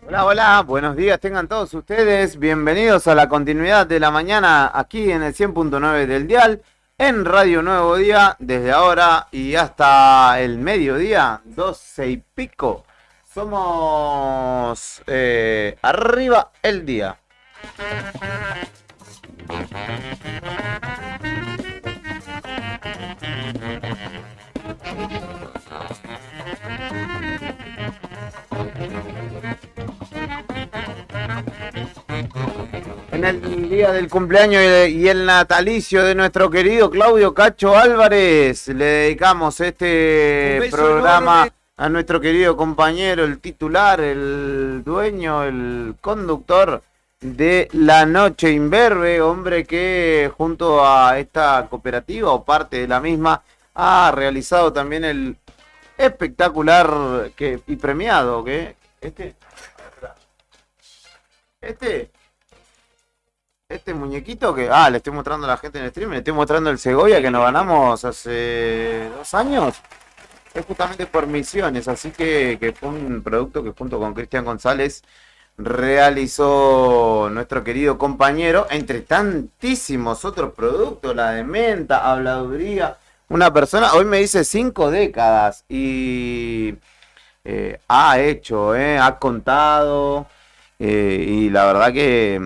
Hola, hola, buenos días, tengan todos ustedes bienvenidos a la continuidad de la mañana aquí en el 100.9 del dial, en Radio Nuevo Día, desde ahora y hasta el mediodía, 12 y pico, somos Arriba el Día. En el día del cumpleaños y el natalicio de nuestro querido Claudio Cacho Álvarez, le dedicamos este programa enorme a nuestro querido compañero, el titular, el dueño, el conductor de La Noche Imberbe, hombre que junto a esta cooperativa o parte de la misma ha realizado también el espectacular y premiado que este muñequito que le estoy mostrando a la gente en el stream, le estoy mostrando el Segovia que nos ganamos hace 2 años, es justamente por Misiones, así que fue un producto que junto con Cristian González realizó nuestro querido compañero, entre tantísimos otros productos, la de menta, habladuría, una persona, hoy me dice 5 décadas y ha hecho, ha contado, y la verdad que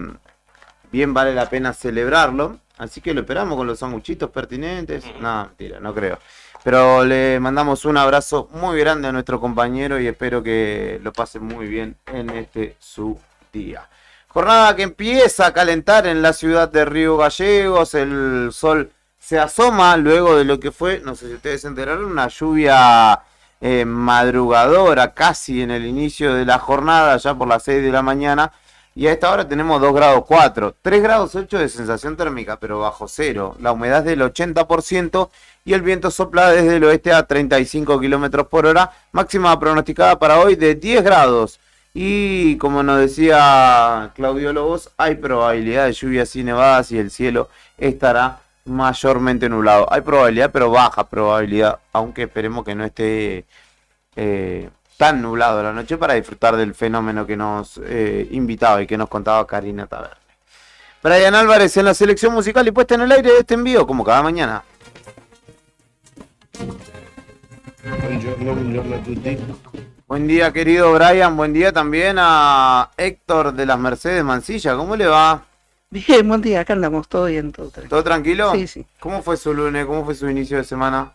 bien vale la pena celebrarlo, así que lo esperamos con los sanguchitos pertinentes. No, mentira, no creo. Pero le mandamos un abrazo muy grande a nuestro compañero y espero que lo pase muy bien en su día. Jornada que empieza a calentar en la ciudad de Río Gallegos, el sol se asoma luego de lo que fue, no sé si ustedes se enteraron, una lluvia madrugadora casi en el inicio de la jornada, ya por las 6 de la mañana. Y a esta hora tenemos 2 grados 4, 3 grados 8 de sensación térmica, pero bajo cero. La humedad es del 80% y el viento sopla desde el oeste a 35 kilómetros por hora. Máxima pronosticada para hoy de 10 grados. Y como nos decía Claudio Lobos, hay probabilidad de lluvias y nevadas y el cielo estará mayormente nublado. Hay probabilidad, pero baja probabilidad, aunque esperemos que no esté tan nublado la noche para disfrutar del fenómeno que nos invitaba y que nos contaba Karina Taverne. Brian Álvarez en la selección musical y puesta en el aire de este envío, como cada mañana. Buongiorno a tutti. Buen día, querido Brian, buen día también a Héctor de las Mercedes Mansilla, ¿cómo le va? Bien, buen día, acá andamos, todo bien, todo tranquilo. ¿Todo tranquilo? Sí, sí. ¿Cómo fue su lunes? ¿Cómo fue su inicio de semana?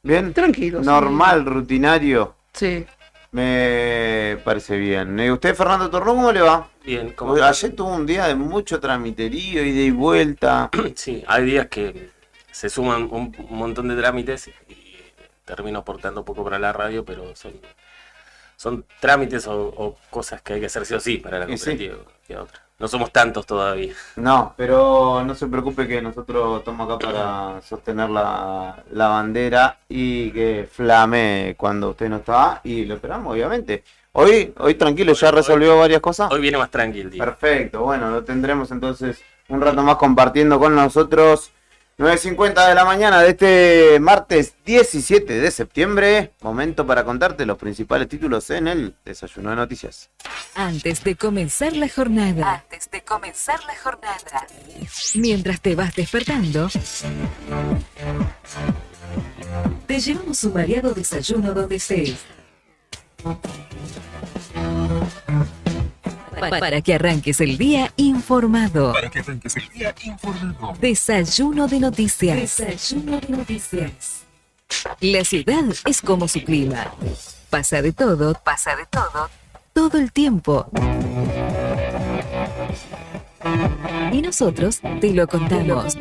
¿Bien? Tranquilo. Normal, sí. Rutinario. Sí. Me parece bien. ¿Y usted, Fernando Tornó, cómo le va? Bien. Ayer tuvo un día de mucho tramiterío, ida y vuelta. Sí, hay días que se suman un montón de trámites y termino aportando poco para la radio, pero son trámites o cosas que hay que hacer sí o sí para la cooperativa y otra. No somos tantos todavía. No, pero no se preocupe que nosotros estamos acá para sostener la bandera y que flame cuando usted no está y lo esperamos, obviamente. Hoy tranquilo, ya resolvió varias cosas. Hoy viene más tranquilo el día. Perfecto, bueno, lo tendremos entonces un rato más compartiendo con nosotros. 9:50 de la mañana de este martes 17 de septiembre. Momento para contarte los principales títulos en el Desayuno de Noticias. Antes de comenzar la jornada. Mientras te vas despertando, te llevamos un variado desayuno donde estés. Para que arranques el día informado. Desayuno de noticias. La ciudad es como su clima. Pasa de todo, todo el tiempo. Y nosotros te lo contamos.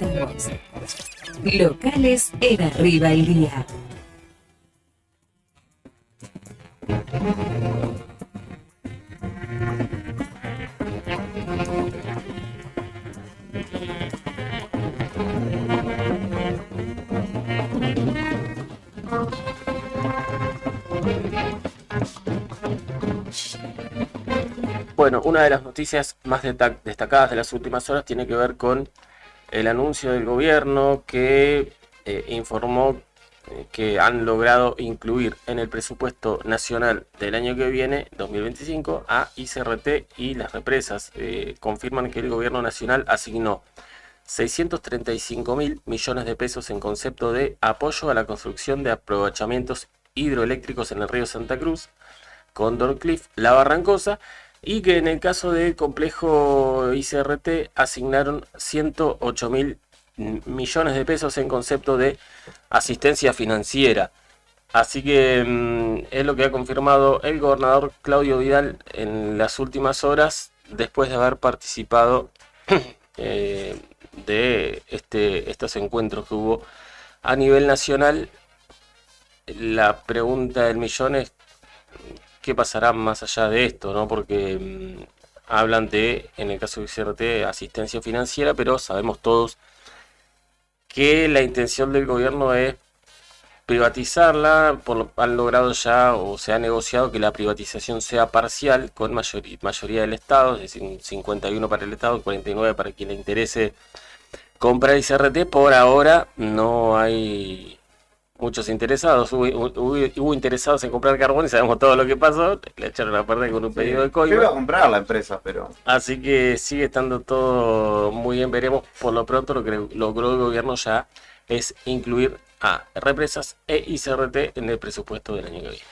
Locales en Arriba el Día. Bueno, una de las noticias más destacadas de las últimas horas tiene que ver con el anuncio del gobierno que informó que han logrado incluir en el presupuesto nacional del año que viene, 2025, a ICRT y las represas. Confirman que el gobierno nacional asignó 635.000 millones de pesos en concepto de apoyo a la construcción de aprovechamientos hidroeléctricos en el río Santa Cruz, Condor Cliff, La Barrancosa, y que en el caso del complejo ICRT asignaron 108.000 millones de pesos en concepto de asistencia financiera. Así que es lo que ha confirmado el gobernador Claudio Vidal en las últimas horas, después de haber participado de estos encuentros que hubo a nivel nacional. La pregunta del millón es qué pasará más allá de esto, ¿no? Porque hablan de, en el caso de ICRT, asistencia financiera, pero sabemos todos que la intención del gobierno es privatizarla. Han logrado ya, o se ha negociado que la privatización sea parcial con mayoría del Estado, es decir, 51 para el Estado, 49 para quien le interese comprar ICRT. Por ahora no hay muchos interesados. Hubo interesados en comprar carbón y sabemos todo lo que pasó. Le echaron a perder con un pedido de coima. Yo iba a comprar la empresa, pero... Así que sigue estando todo muy bien. Veremos. Por lo pronto lo que logró el gobierno ya es incluir a represas e ICRT en el presupuesto del año que viene.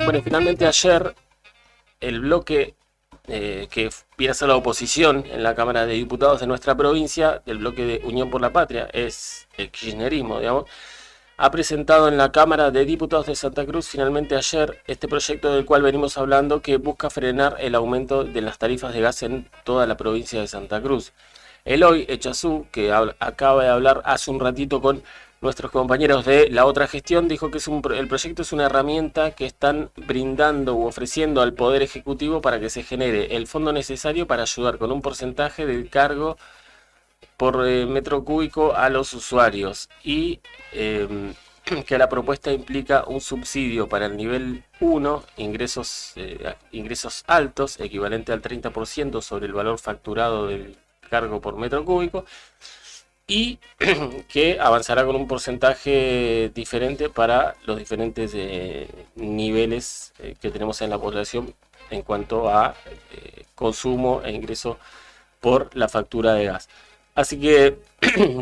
Bueno, y finalmente ayer el bloque que viene a ser la oposición en la Cámara de Diputados de nuestra provincia, del bloque de Unión por la Patria, es el kirchnerismo, digamos, ha presentado en la Cámara de Diputados de Santa Cruz finalmente ayer este proyecto del cual venimos hablando, que busca frenar el aumento de las tarifas de gas en toda la provincia de Santa Cruz. Eloy Echazú, que acaba de hablar hace un ratito con nuestros compañeros de la otra gestión, dijo que el proyecto es una herramienta que están brindando u ofreciendo al Poder Ejecutivo para que se genere el fondo necesario para ayudar con un porcentaje del cargo por metro cúbico a los usuarios, y que la propuesta implica un subsidio para el nivel 1, ingresos altos, equivalente al 30% sobre el valor facturado del cargo por metro cúbico, y que avanzará con un porcentaje diferente para los diferentes niveles que tenemos en la población en cuanto a consumo e ingreso por la factura de gas. Así que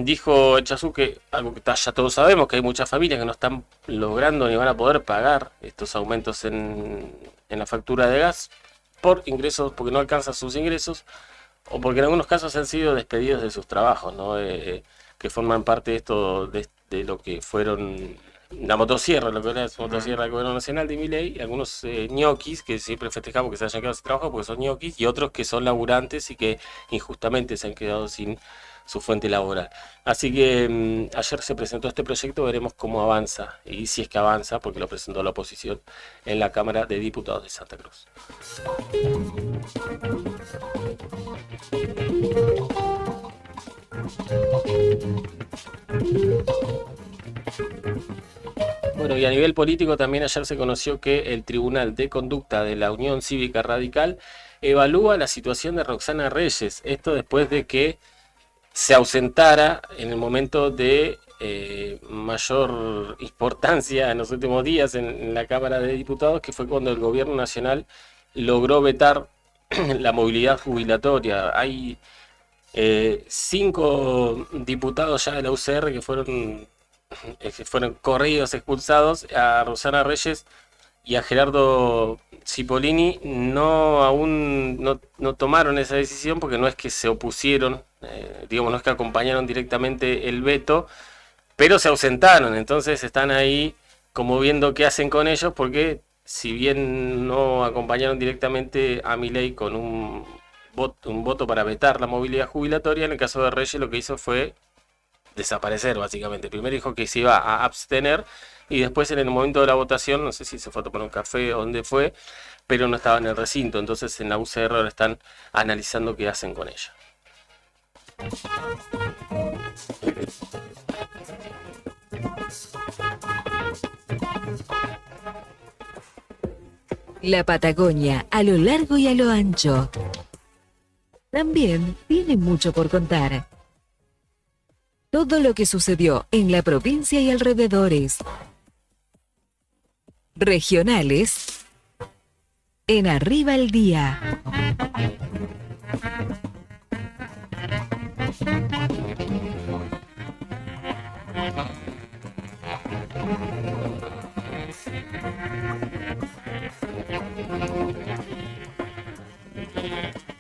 dijo Echazú que algo que ya todos sabemos, que hay muchas familias que no están logrando ni van a poder pagar estos aumentos en la factura de gas por ingresos, porque no alcanzan sus ingresos, o porque en algunos casos han sido despedidos de sus trabajos, ¿no? Que forman parte de esto, de lo que fueron la motosierra, lo que era la motosierra del gobierno nacional de Milei, y algunos ñoquis que siempre festejamos que se hayan quedado sin trabajo porque son ñoquis, y otros que son laburantes y que injustamente se han quedado sin su fuente laboral. Así que ayer se presentó este proyecto, veremos cómo avanza, y si es que avanza, porque lo presentó la oposición en la Cámara de Diputados de Santa Cruz. Bueno, y a nivel político también ayer se conoció que el Tribunal de Conducta de la Unión Cívica Radical evalúa la situación de Roxana Reyes. Esto después de que se ausentara en el momento de mayor importancia en los últimos días en la Cámara de Diputados, que fue cuando el Gobierno Nacional logró vetar la movilidad jubilatoria. Hay 5 diputados ya de la UCR que fueron corridos, expulsados. A Roxana Reyes y a Gerardo Cipollini aún no tomaron esa decisión, porque no es que se opusieron, no es que acompañaron directamente el veto, pero se ausentaron. Entonces están ahí como viendo qué hacen con ellos, porque si bien no acompañaron directamente a Milei con un voto para vetar la movilidad jubilatoria, en el caso de Reyes lo que hizo fue desaparecer, básicamente. Primero dijo que se iba a abstener, y después en el momento de la votación, no sé si se fue a tomar un café o dónde fue, pero no estaba en el recinto. Entonces en la UCR ahora están analizando qué hacen con ella. La Patagonia, a lo largo y a lo ancho, también tiene mucho por contar. Todo lo que sucedió en la provincia y alrededores. Regionales en Arriba el Día.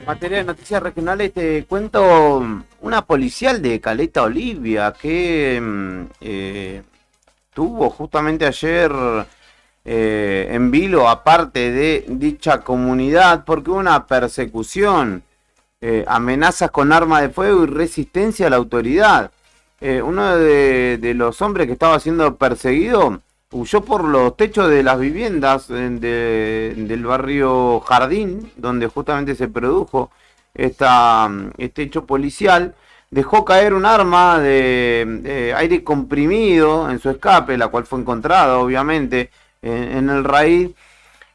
Materia de noticias regionales, te cuento una policial de Caleta Olivia que tuvo justamente ayer en vilo, aparte de dicha comunidad, porque hubo una persecución, amenazas con arma de fuego y resistencia a la autoridad. Uno de los hombres que estaba siendo perseguido huyó por los techos de las viviendas del barrio Jardín, donde justamente se produjo este hecho policial. Dejó caer un arma de aire comprimido en su escape, la cual fue encontrada obviamente en el raíz,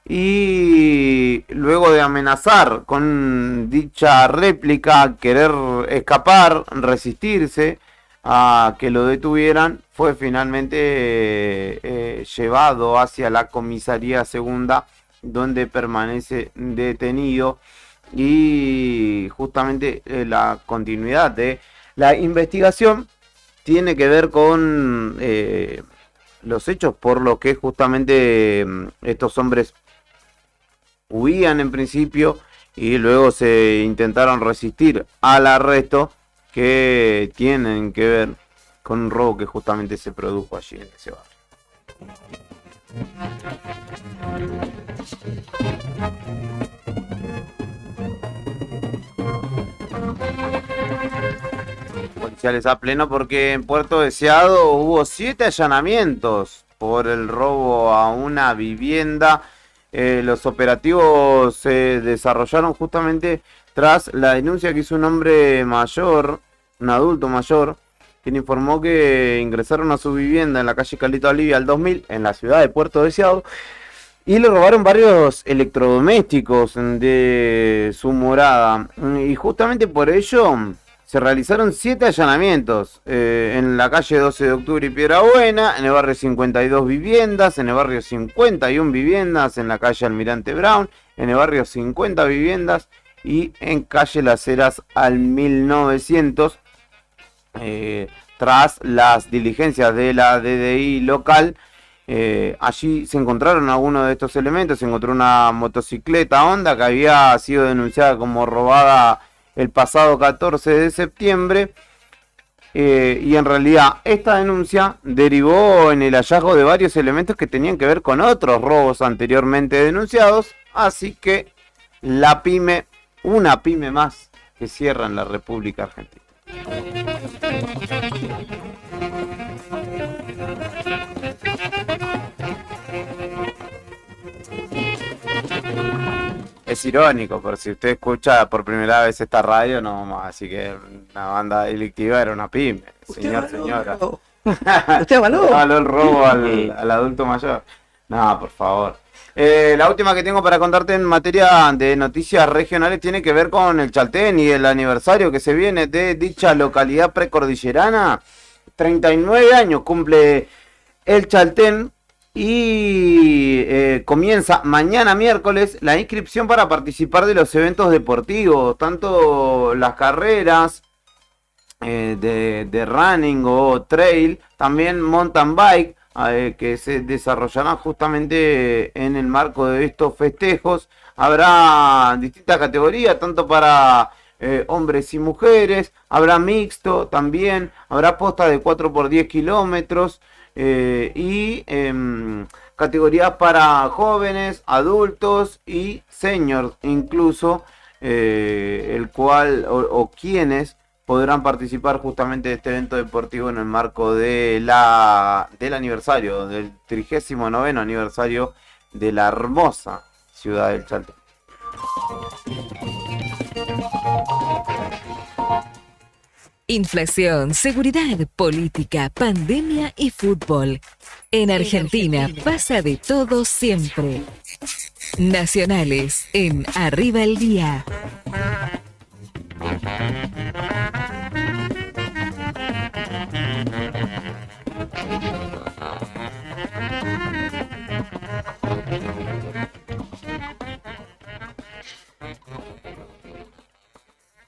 y luego de amenazar con dicha réplica, querer escapar, resistirse a que lo detuvieran, fue finalmente llevado hacia la comisaría segunda, donde permanece detenido. Y justamente la continuidad de la investigación tiene que ver con los hechos por los que justamente estos hombres huían en principio y luego se intentaron resistir al arresto, que tienen que ver con un robo que justamente se produjo allí en ese barrio. Policiales a pleno porque en Puerto Deseado hubo 7 allanamientos por el robo a una vivienda. Los operativos se desarrollaron justamente tras la denuncia que hizo un hombre mayor, un adulto mayor, quien informó que ingresaron a su vivienda en la calle Caleta Olivia al 2000, en la ciudad de Puerto Deseado, y le robaron varios electrodomésticos de su morada. Y justamente por ello se realizaron 7 allanamientos en la calle 12 de octubre y Piedrabuena, en el barrio 52 viviendas, en el barrio 51 viviendas, en la calle Almirante Brown, en el barrio 50 viviendas y en calle Las Heras al 1900. Tras las diligencias de la DDI local, allí se encontraron algunos de estos elementos. Se encontró una motocicleta Honda que había sido denunciada como robada el pasado 14 de septiembre, y en realidad esta denuncia derivó en el hallazgo de varios elementos que tenían que ver con otros robos anteriormente denunciados, así que la pyme, una pyme más que cierra en la República Argentina. Es irónico, pero si usted escucha por primera vez esta radio, no, así que una banda delictiva era una pyme, señor, señora. ¿Usted avaló? Avaló el robo al adulto mayor. No, por favor. La última que tengo para contarte en materia de noticias regionales tiene que ver con el Chaltén y el aniversario que se viene de dicha localidad precordillerana. 39 años cumple el Chaltén. Y comienza mañana miércoles la inscripción para participar de los eventos deportivos, tanto las carreras de running o trail, también mountain bike, que se desarrollarán justamente en el marco de estos festejos. Habrá distintas categorías, tanto para hombres y mujeres, habrá mixto también, habrá posta de 4x10 kilómetros. Y categorías para jóvenes, adultos y seniors incluso, el cual o quienes podrán participar justamente de este evento deportivo en el marco de del aniversario, del 39º aniversario de la hermosa ciudad del Chaltén. Inflación, seguridad, política, pandemia y fútbol. En Argentina pasa de todo siempre. Nacionales en Arriba el Día.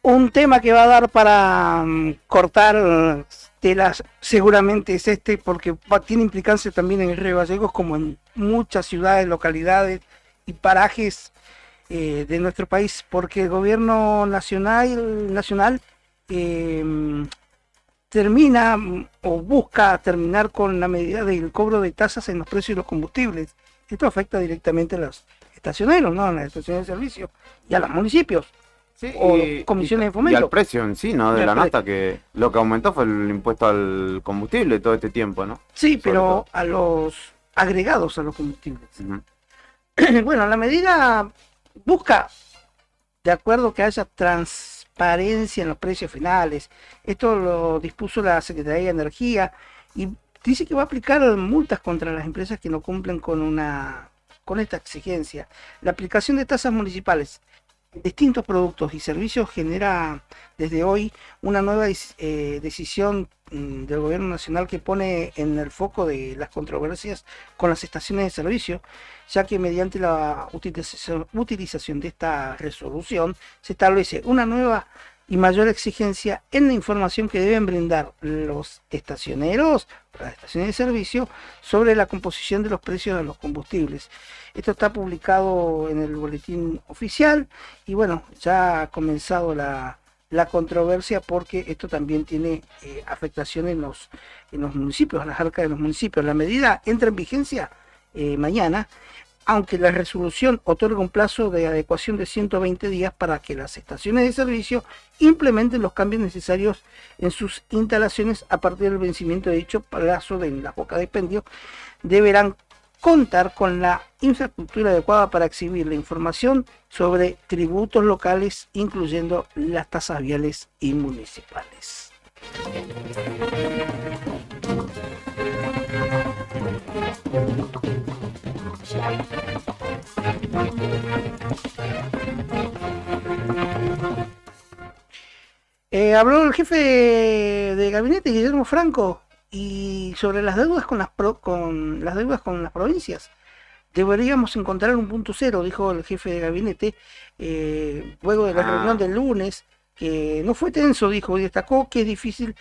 Un tema que va a dar para cortar telas seguramente es este, porque tiene implicancia también en el Río Gallegos, como en muchas ciudades, localidades y parajes de nuestro país, porque el gobierno nacional termina o busca terminar con la medida del cobro de tasas en los precios de los combustibles. Esto afecta directamente a los estacioneros, ¿no? A las estaciones de servicio y a los municipios. Sí, O comisiones de fomento. Y al precio en sí, ¿no? De Y la al nafta, que lo que aumentó fue el impuesto al combustible todo este tiempo, ¿no? Sí, Sobre pero todo. a los agregados a los combustibles. Ujú. Bueno, la medida busca, de acuerdo, que haya transparencia en los precios finales. Esto lo dispuso la Secretaría de Energía y dice que va a aplicar multas contra las empresas que no cumplen con esta exigencia. La aplicación de tasas municipales en distintos productos y servicios genera desde hoy una nueva decisión del gobierno nacional que pone en el foco de las controversias con las estaciones de servicio, ya que mediante la utilización de esta resolución se establece una nueva y mayor exigencia en la información que deben brindar los estacioneros, las estaciones de servicio, sobre la composición de los precios de los combustibles. Esto está publicado en el boletín oficial y bueno, ya ha comenzado la controversia porque esto también tiene afectación en los municipios, en las arcas de los municipios. La medida entra en vigencia mañana, aunque la resolución otorga un plazo de adecuación de 120 días para que las estaciones de servicio implementen los cambios necesarios en sus instalaciones. A partir del vencimiento de dicho plazo de la boca de expendio, deberán contar con la infraestructura adecuada para exhibir la información sobre tributos locales, incluyendo las tasas viales y municipales. Habló el jefe de gabinete, Guillermo Franco, y sobre las deudas con las provincias. Deberíamos encontrar un punto cero, dijo el jefe de gabinete, luego de la reunión del lunes, que no fue tenso, dijo, y destacó que es difícil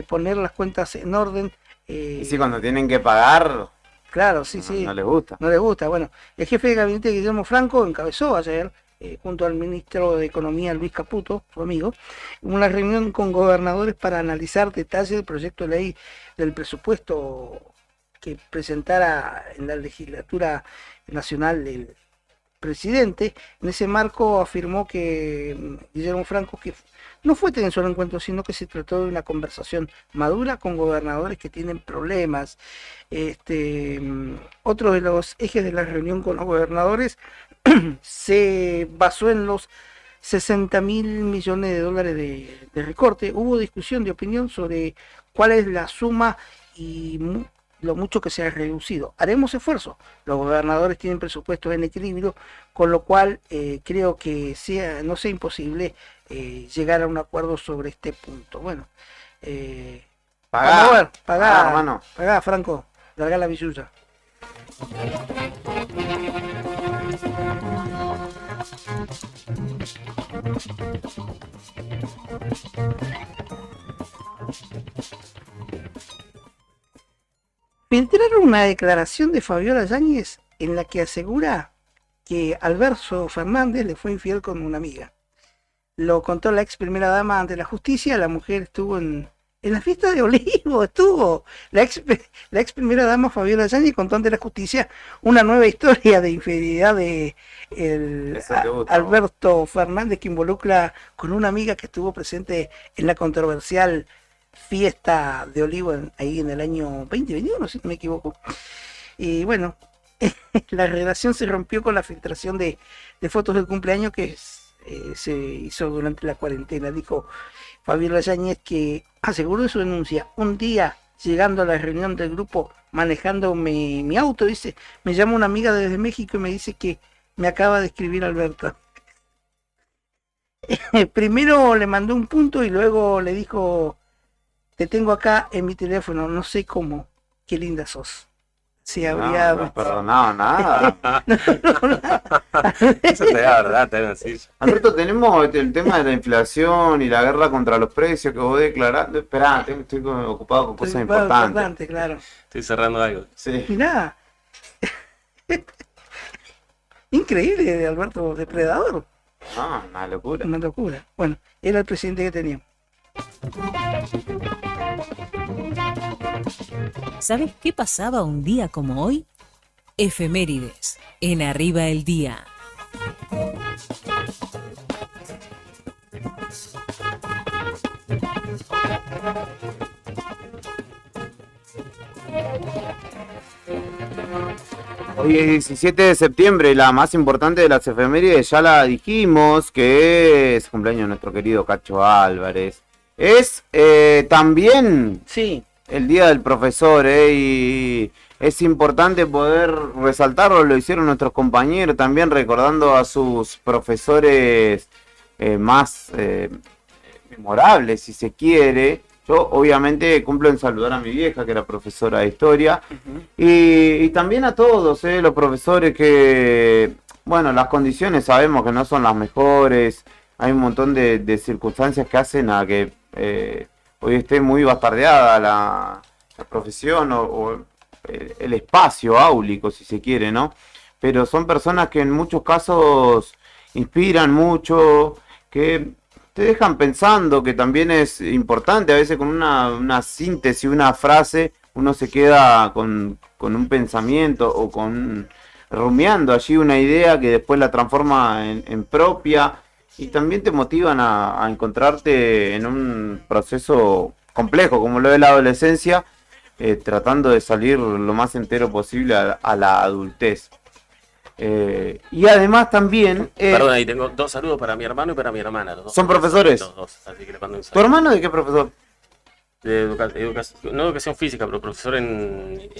poner las cuentas en orden. Y sí, cuando tienen que pagar, Claro, sí, no, sí. no les gusta. No les gusta. Bueno, el jefe de gabinete Guillermo Franco encabezó ayer, junto al ministro de Economía Luis Caputo, su amigo, una reunión con gobernadores para analizar detalles del proyecto de ley del presupuesto que presentara en la legislatura nacional el presidente. En ese marco afirmó que Guillermo Franco que no fue tenso el encuentro, sino que se trató de una conversación madura con gobernadores que tienen problemas. Otro de los ejes de la reunión con los gobernadores se basó en los 60.000 millones de dólares de recorte. Hubo discusión de opinión sobre cuál es la suma y lo mucho que se ha reducido. Haremos esfuerzo. Los gobernadores tienen presupuestos en equilibrio, con lo cual creo que no sea imposible llegar a un acuerdo sobre este punto. Bueno, Pagá, pagá, hermano. pagá, Franco, largá la bisulla. Filtraron una declaración de Fabiola Yáñez en la que asegura que Alberto Fernández le fue infiel con una amiga. Lo contó la ex primera dama ante la justicia. La mujer estuvo en la fiesta de Olivo, estuvo. La ex primera dama Fabiola Yáñez contó ante la justicia una nueva historia de infidelidad de Alberto Fernández, que involucra con una amiga que estuvo presente en la controversial fiesta de Olivo ahí en el año 2021, si no me equivoco. Y bueno, la relación se rompió con la filtración de fotos del cumpleaños que se hizo durante la cuarentena. Dijo Fabiola Yáñez que aseguró su denuncia. Un día, llegando a la reunión del grupo, manejando mi auto, dice, me llama una amiga desde México y me dice que me acaba de escribir Alberto. Primero le mandó un punto y luego le dijo, te tengo acá en mi teléfono, no sé cómo, qué linda sos. Sí, habría... No perdonado nada. Eso te da verdad, te decir. Alberto, tenemos el tema de la inflación y la guerra contra los precios que vos declaraste. Esperá, estoy ocupado con cosas importantes. Claro. Estoy cerrando algo. Sí. Mirá. Increíble de Alberto, depredador. No, una locura. Una locura. Bueno, era el presidente que teníamos. ¿Sabes qué pasaba un día como hoy? Efemérides, en Arriba el Día. Hoy es 17 de septiembre, la más importante de las efemérides, ya la dijimos, que es cumpleaños de nuestro querido Cacho Álvarez. Es también Sí. el Día del Profesor, y es importante poder resaltarlo, lo hicieron nuestros compañeros, también recordando a sus profesores más memorables, si se quiere. Yo obviamente cumplo en saludar a mi vieja, que era profesora de historia, y también a todos los profesores que, bueno, las condiciones sabemos que no son las mejores, hay un montón de circunstancias que hacen a que hoy esté muy bastardeada la profesión o el espacio áulico, si se quiere, ¿no? Pero son personas que en muchos casos inspiran mucho, que te dejan pensando, que también es importante, a veces con una síntesis, una frase, uno se queda con un pensamiento o rumiando allí una idea que después la transforma en propia, y también te motivan a encontrarte en un proceso complejo como lo de la adolescencia, tratando de salir lo más entero posible a la adultez. Y además también... Perdón, ahí tengo dos saludos para mi hermano y para mi hermana. Los dos ¿Son profesores? Los dos, así que le mando un ¿Tu saludo. hermano de qué profesor? De no educación física, pero profesor en...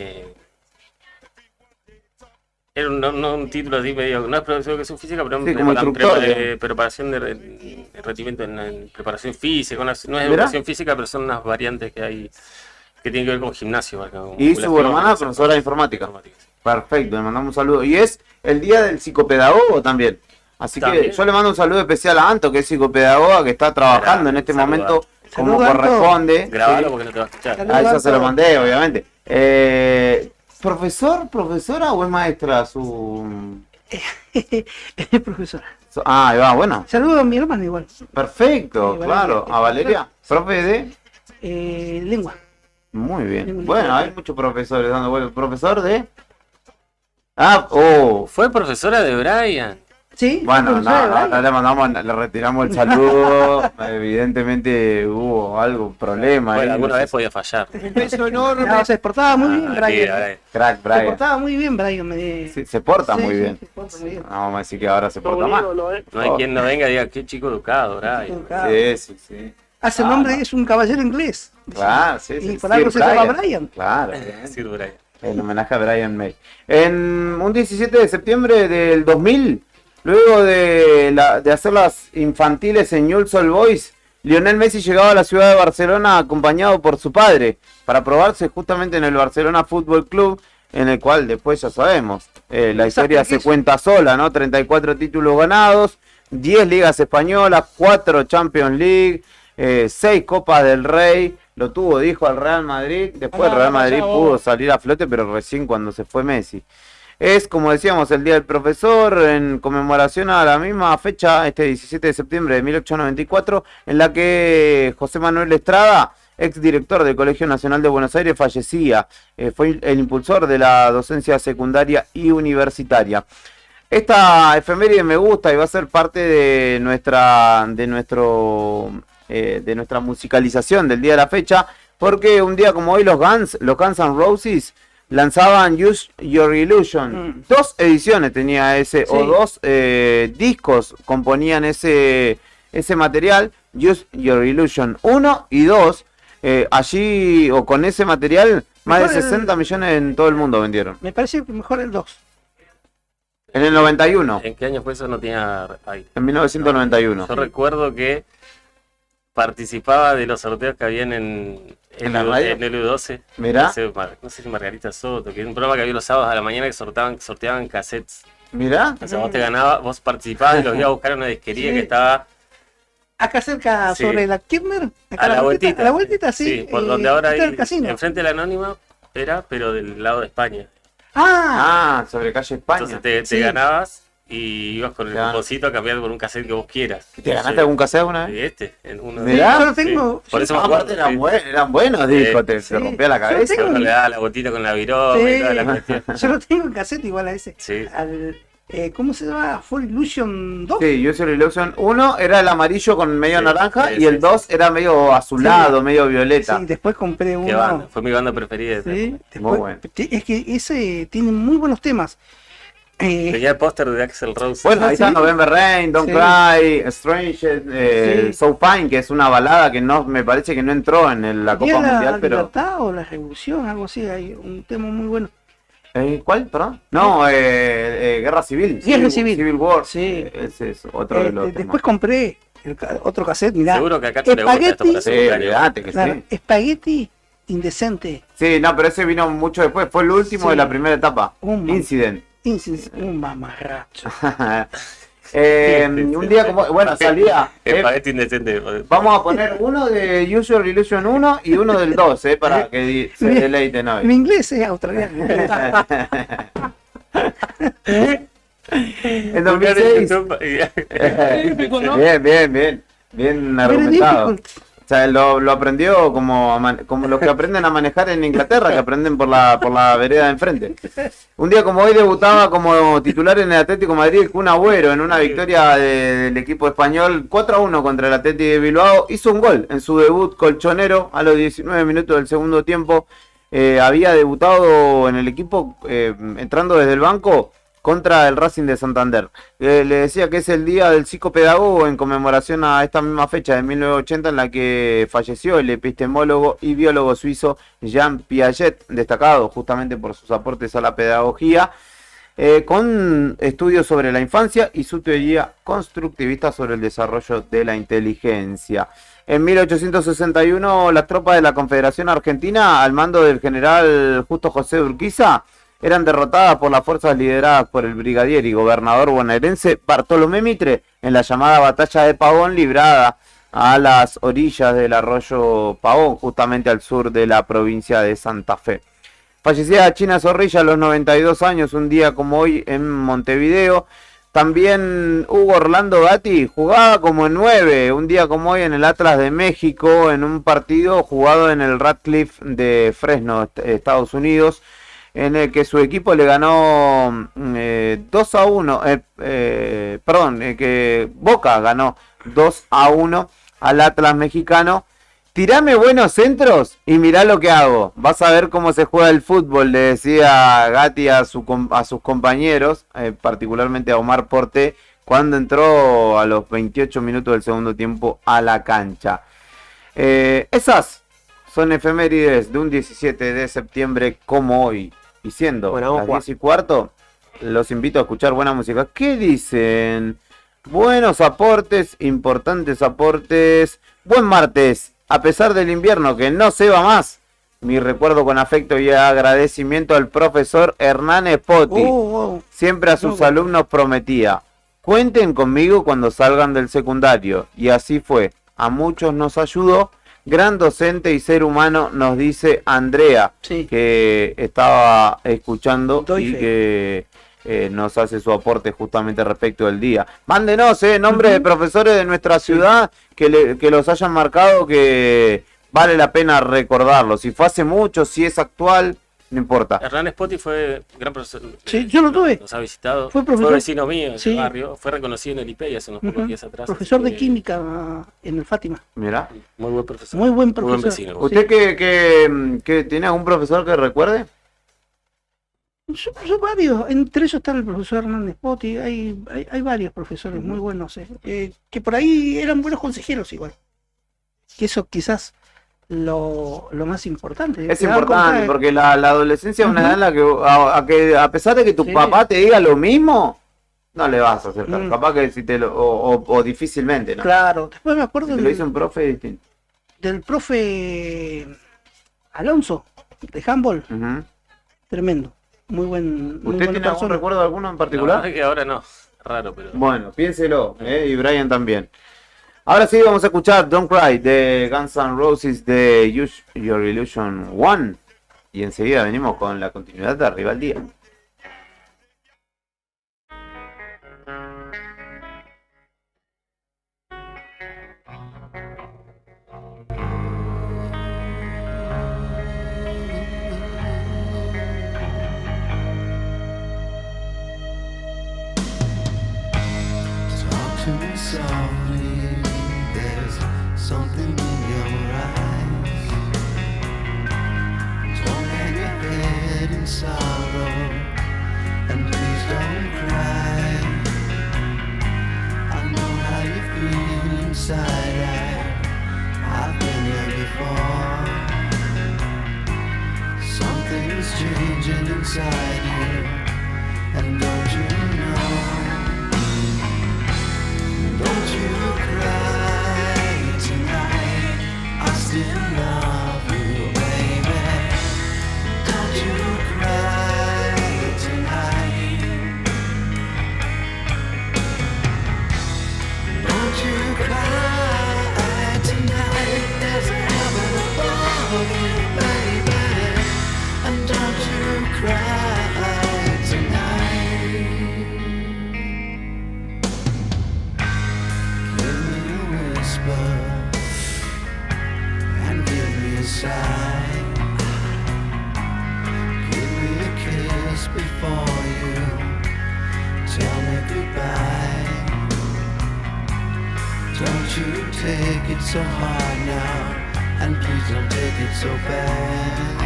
era un título así medio... No es profesor de educación física, pero Sí, como instructor, preparación de rendimiento en preparación física. No es ¿Mirá? educación física, pero son unas variantes que hay que tienen que ver con gimnasio. Con Y su musculación, hermana con profesora de informática. sí. Perfecto, le mandamos un saludo. Y es el día del psicopedagogo también. Así que También. yo le mando un saludo especial a Anto, que es psicopedagoga, que está trabajando en este Saludo, momento como Saludo, Anto. corresponde. Grabalo Sí. porque no te va a escuchar. Saludo. A ella se lo mandé, obviamente. ¿Profesor, profesora o es maestra su...? Profesora. Ahí va, bueno. Saludo a mi hermano igual. Perfecto, Sí, claro. Valeria. A Valeria, profe de... Lengua. Muy bien. Lengua. Bueno, hay muchos profesores dando vueltas. ¿Profesor de...? Oh. Fue profesora de Brian. Sí. Bueno, profesora de no baile. le mandamos, le retiramos el saludo. Evidentemente hubo algún problema. Bueno, ahí, alguna no vez sé. podía fallar. Un beso enorme. No, se portaba muy bien, Brian. Brian. Crack, Se Brian. portaba muy bien, Brian. Sí, se porta Sí, muy sí, bien. se porta muy bien. No, vamos a decir que ahora se porta mal. No hay quien no venga y diga, qué chico educado, Brian. Sí. Hace nombre es un caballero inglés. Claro, sí. Y por algo se llama Brian. Claro. Sí, Brian. En homenaje a Brian May. En un 17 de septiembre del 2000, luego de hacer las infantiles en Newell's Old Boys, Lionel Messi llegaba a la ciudad de Barcelona acompañado por su padre para probarse justamente en el Barcelona Fútbol Club, en el cual después ya sabemos, la historia se cuenta sola, ¿no? 34 títulos ganados, 10 ligas españolas, 4 Champions League, 6 Copas del Rey. Lo tuvo, dijo, al Real Madrid. Después el Real Madrid pudo salir a flote, pero recién cuando se fue Messi. Es, como decíamos, el Día del Profesor, en conmemoración a la misma fecha, este 17 de septiembre de 1894, en la que José Manuel Estrada, ex director del Colegio Nacional de Buenos Aires, fallecía. Fue el impulsor de la docencia secundaria y universitaria. Esta efeméride me gusta y va a ser parte de nuestra musicalización del día de la fecha, porque un día como hoy los Guns N' Roses lanzaban Use Your Illusion. 2 ediciones tenía ese, Sí. o 2 discos componían ese material, Use Your Illusion 1 y 2. Allí, o con ese material, más de Mejor 60 millones en todo el mundo vendieron. Me parece que mejor el 2. En el 91, ¿En qué año fue eso? No tenía aire. en 1991. Yo recuerdo que participaba de los sorteos que habían ¿En la radio? en el U12. Mirá. No sé si Margarita Soto, que es un programa que había los sábados a la mañana que sorteaban cassettes. Mirá. O sea, vos te ganabas, vos participabas y los ibas a buscar a una disquería Sí. que estaba Acá cerca, Sí. sobre la Kirchner. Acá a la vueltita. A la vueltita, sí. por donde ahora está hay, el casino. enfrente de la Anónima era, pero del lado de España. Ah, Sobre calle España. Entonces te Sí. ganabas y ibas con el Claro. cuponcito a cambiar por un cassette que vos quieras. ¿Te ganaste algún cassette alguna vez? En uno Mirá. yo lo tengo. Sí. Por eso me Aparte acuerdo. eran buenos discos, se sí. rompía la Yo cabeza. tengo- Uno le daba la botita con la viroma y toda la cuestión. Yo lo tengo en cassette igual a ese. Sí. Al, ¿cómo se llama? Full Illusion 2. Sí, User Illusion 1 era el amarillo con medio Sí, naranja sí, y el sí, 2 era medio azulado, Sí. medio violeta. Sí, después compré Qué uno. banda, fue mi banda preferida. Sí, Muy después, bueno. es que ese tiene muy buenos temas. Tenía el póster de Axl Rose. Bueno, ahí está ¿sí? November Rain, Don't Sí. Cry, Strange, Sí. So Fine, que es una balada que no me parece que no entró en la ¿Día Copa de la Mundial, pero... libertad o la revolución? Algo así, hay un tema muy bueno. ¿Cuál? Perdón. No, Guerra Civil. Guerra Civil. Civil War. Sí. Ese es otro de los Después temas. compré otro cassette, mirá. Seguro que acá te le gusta esto para Sí, hacer cumpleaños. olvidate que Claro, sí. Spaghetti Indecente. Sí, no, pero ese vino mucho después. Fue el último Sí. de la primera etapa. Un Incident. Un mamarracho. Un día como... Bueno, salía... Espagueti indecente. Vamos a poner uno de User Illusion 1 y uno del 2, para que se deleiten Mi hoy. inglés es australiano. En 2006... Bien argumentado. O sea, lo aprendió como los que aprenden a manejar en Inglaterra, que aprenden por la vereda de enfrente. Un día como hoy debutaba como titular en el Atlético de Madrid el Kun Agüero en una victoria del equipo español 4-1 contra el Atlético de Bilbao. Hizo un gol en su debut colchonero a los 19 minutos del segundo tiempo. Había debutado en el equipo entrando desde el banco contra el Racing de Santander. Le decía que es el día del psicopedagogo en conmemoración a esta misma fecha de 1980 en la que falleció el epistemólogo y biólogo suizo Jean Piaget, destacado justamente por sus aportes a la pedagogía, con estudios sobre la infancia y su teoría constructivista sobre el desarrollo de la inteligencia. En 1861, las tropas de la Confederación Argentina, al mando del general Justo José de Urquiza, eran derrotadas por las fuerzas lideradas por el brigadier y gobernador bonaerense Bartolomé Mitre en la llamada Batalla de Pavón, librada a las orillas del arroyo Pavón, justamente al sur de la provincia de Santa Fe. Fallecida China Zorrilla a los 92 años, un día como hoy en Montevideo. También Hugo Orlando Gatti jugaba como 9, un día como hoy en el Atlas de México, en un partido jugado en el Radcliffe de Fresno, Estados Unidos, en el que su equipo le ganó 2-1, que Boca ganó 2-1 al Atlas mexicano. Tirame buenos centros y mirá lo que hago. Vas a ver cómo se juega el fútbol, le decía Gatti a sus compañeros, particularmente a Omar Porté, cuando entró a los 28 minutos del segundo tiempo a la cancha. Esas son efemérides de un 17 de septiembre como hoy. Y siendo Bueno, las 10:15, los invito a escuchar buena música. ¿Qué dicen? Buenos aportes, importantes aportes. Buen martes, a pesar del invierno que no se va más. Mi recuerdo con afecto y agradecimiento al profesor Hernán Espoti. Siempre a sus alumnos prometía: cuenten conmigo cuando salgan del secundario. Y así fue. A muchos nos ayudó. Gran docente y ser humano, nos dice Andrea, Sí. que estaba escuchando Doy y fe. que nos hace su aporte justamente respecto del día. Mándenos nombres de profesores de nuestra ciudad que los hayan marcado, que vale la pena recordarlos. Si fue hace mucho, si es actual, no importa. Hernán Spoti fue gran profesor. Sí, yo lo tuve. Nos ha visitado. Fue profesor. vecino mío en Sí. el barrio. Fue reconocido en el IPEI hace unos pocos días atrás. Profesor así de que química en el Fátima. Mirá. Muy buen profesor. Muy buen Muy buen profesor. vecino. ¿Usted que tiene algún profesor que recuerde? Son varios, entre ellos está el profesor Hernández Poti, hay varios profesores muy buenos, que por ahí eran buenos consejeros igual. Que eso quizás lo más importante. Es Te dan importante cuenta porque la adolescencia es una edad en la que a pesar de que tu Sí. papá te diga lo mismo, no le vas a hacer caso. Mm. Capaz que si te lo, o difícilmente, ¿no? Claro, después me Si acuerdo te lo dice un profe es distinto. del profe Alonso, de handball, Ujú. tremendo. Muy ¿Usted buena tiene algún persona. recuerdo de alguno en La particular? verdad que ahora no, raro, pero... Bueno, piénselo, y Brian también. Ahora sí vamos a escuchar Don't Cry de Guns N' Roses de Use Your Illusion 1. Y enseguida venimos con la continuidad de Arriba al Día. Talk to me softly, there's something in your eyes. Don't hang your head in sorrow, and please don't cry. I know how you feel inside, I've been there before. Something's changing inside you, and don't you know? Don't you cry tonight, I still love you, baby. Don't you cry tonight. Don't you cry tonight, there's a heaven above you, baby. And don't you cry tonight. Give me a whisper and give me a sigh. Give me a kiss before you tell me goodbye. Don't you take it so hard now, and please don't take it so bad.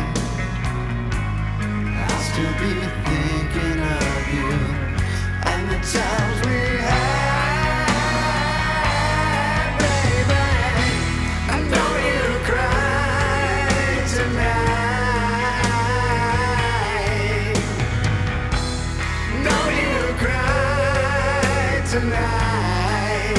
I'll still be thinking of you and the times we had, baby. And don't you cry tonight. Don't you cry tonight.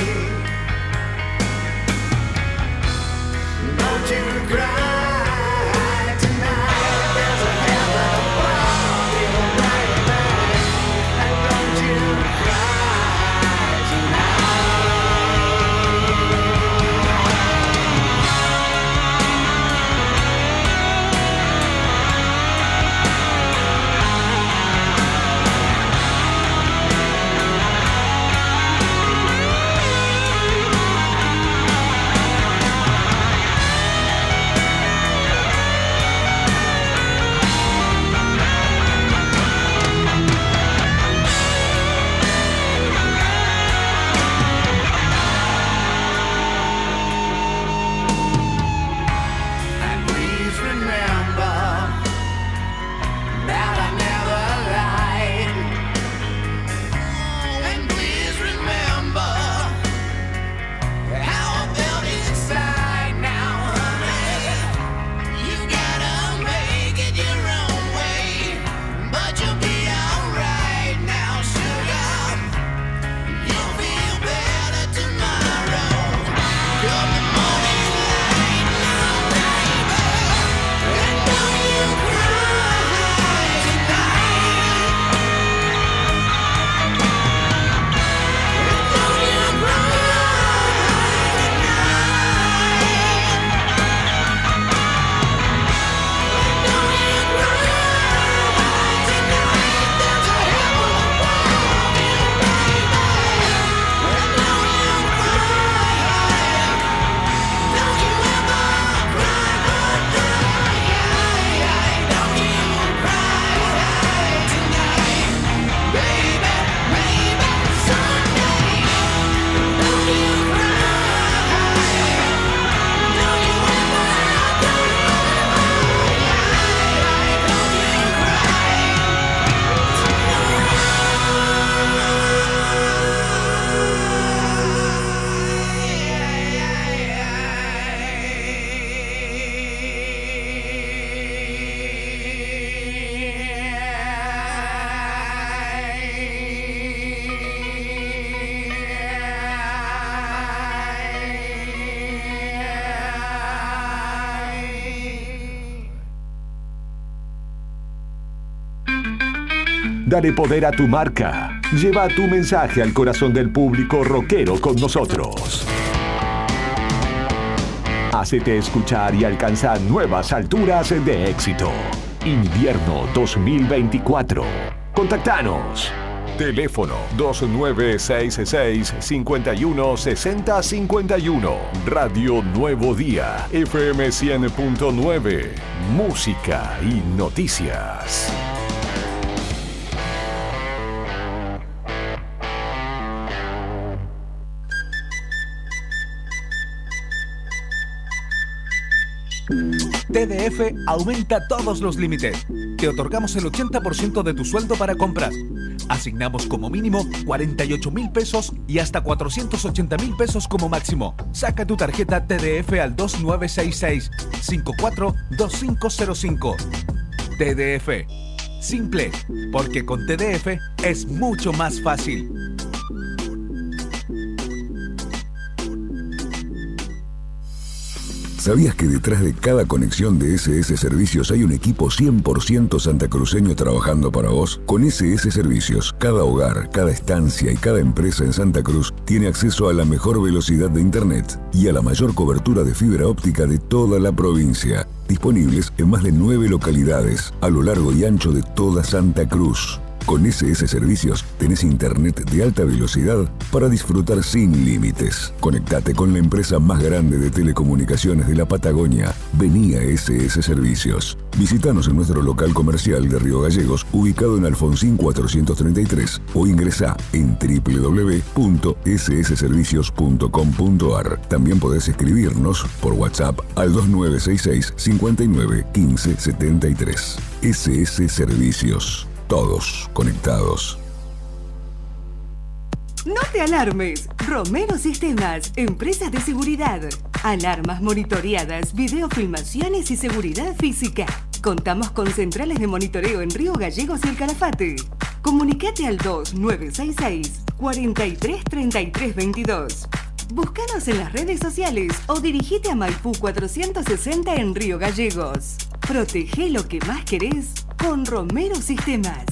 Don't you cry tonight. There's a heaven above you, baby. And don't you cry Dale poder a tu marca. Lleva tu mensaje al corazón del público rockero con nosotros. Hacete escuchar y alcanzar nuevas alturas de éxito. Invierno 2024. Contactanos. Teléfono 2966-516051. Radio Nuevo Día, FM 100.9. Música y noticias. TDF aumenta todos los límites. Te otorgamos el 80% de tu sueldo para compras. Asignamos como mínimo 48.000 pesos y hasta 480.000 pesos como máximo. Saca tu tarjeta TDF al 2966-542505. TDF. Simple, porque con TDF es mucho más fácil. ¿Sabías que detrás de cada conexión de SS Servicios hay un equipo 100% santacruceño trabajando para vos? Con SS Servicios, cada hogar, cada estancia y cada empresa en Santa Cruz tiene acceso a la mejor velocidad de Internet y a la mayor cobertura de fibra óptica de toda la provincia. Disponibles en más de 9 localidades a lo largo y ancho de toda Santa Cruz. Con SS Servicios tenés internet de alta velocidad para disfrutar sin límites. Conectate con la empresa más grande de telecomunicaciones de la Patagonia. Vení a SS Servicios. Visítanos en nuestro local comercial de Río Gallegos, ubicado en Alfonsín 433, o ingresá en www.ssservicios.com.ar. También podés escribirnos por WhatsApp al 2966 59 15 73. SS Servicios. Todos conectados. No te alarmes. Romero Sistemas, empresa de seguridad. Alarmas monitoreadas, videofilmaciones y seguridad física. Contamos con centrales de monitoreo en Río Gallegos y El Calafate. Comunicate al 2966 433322. Búscanos en las redes sociales o dirigite a Maipú 460 en Río Gallegos. Protege lo que más querés con Romero Sistemas.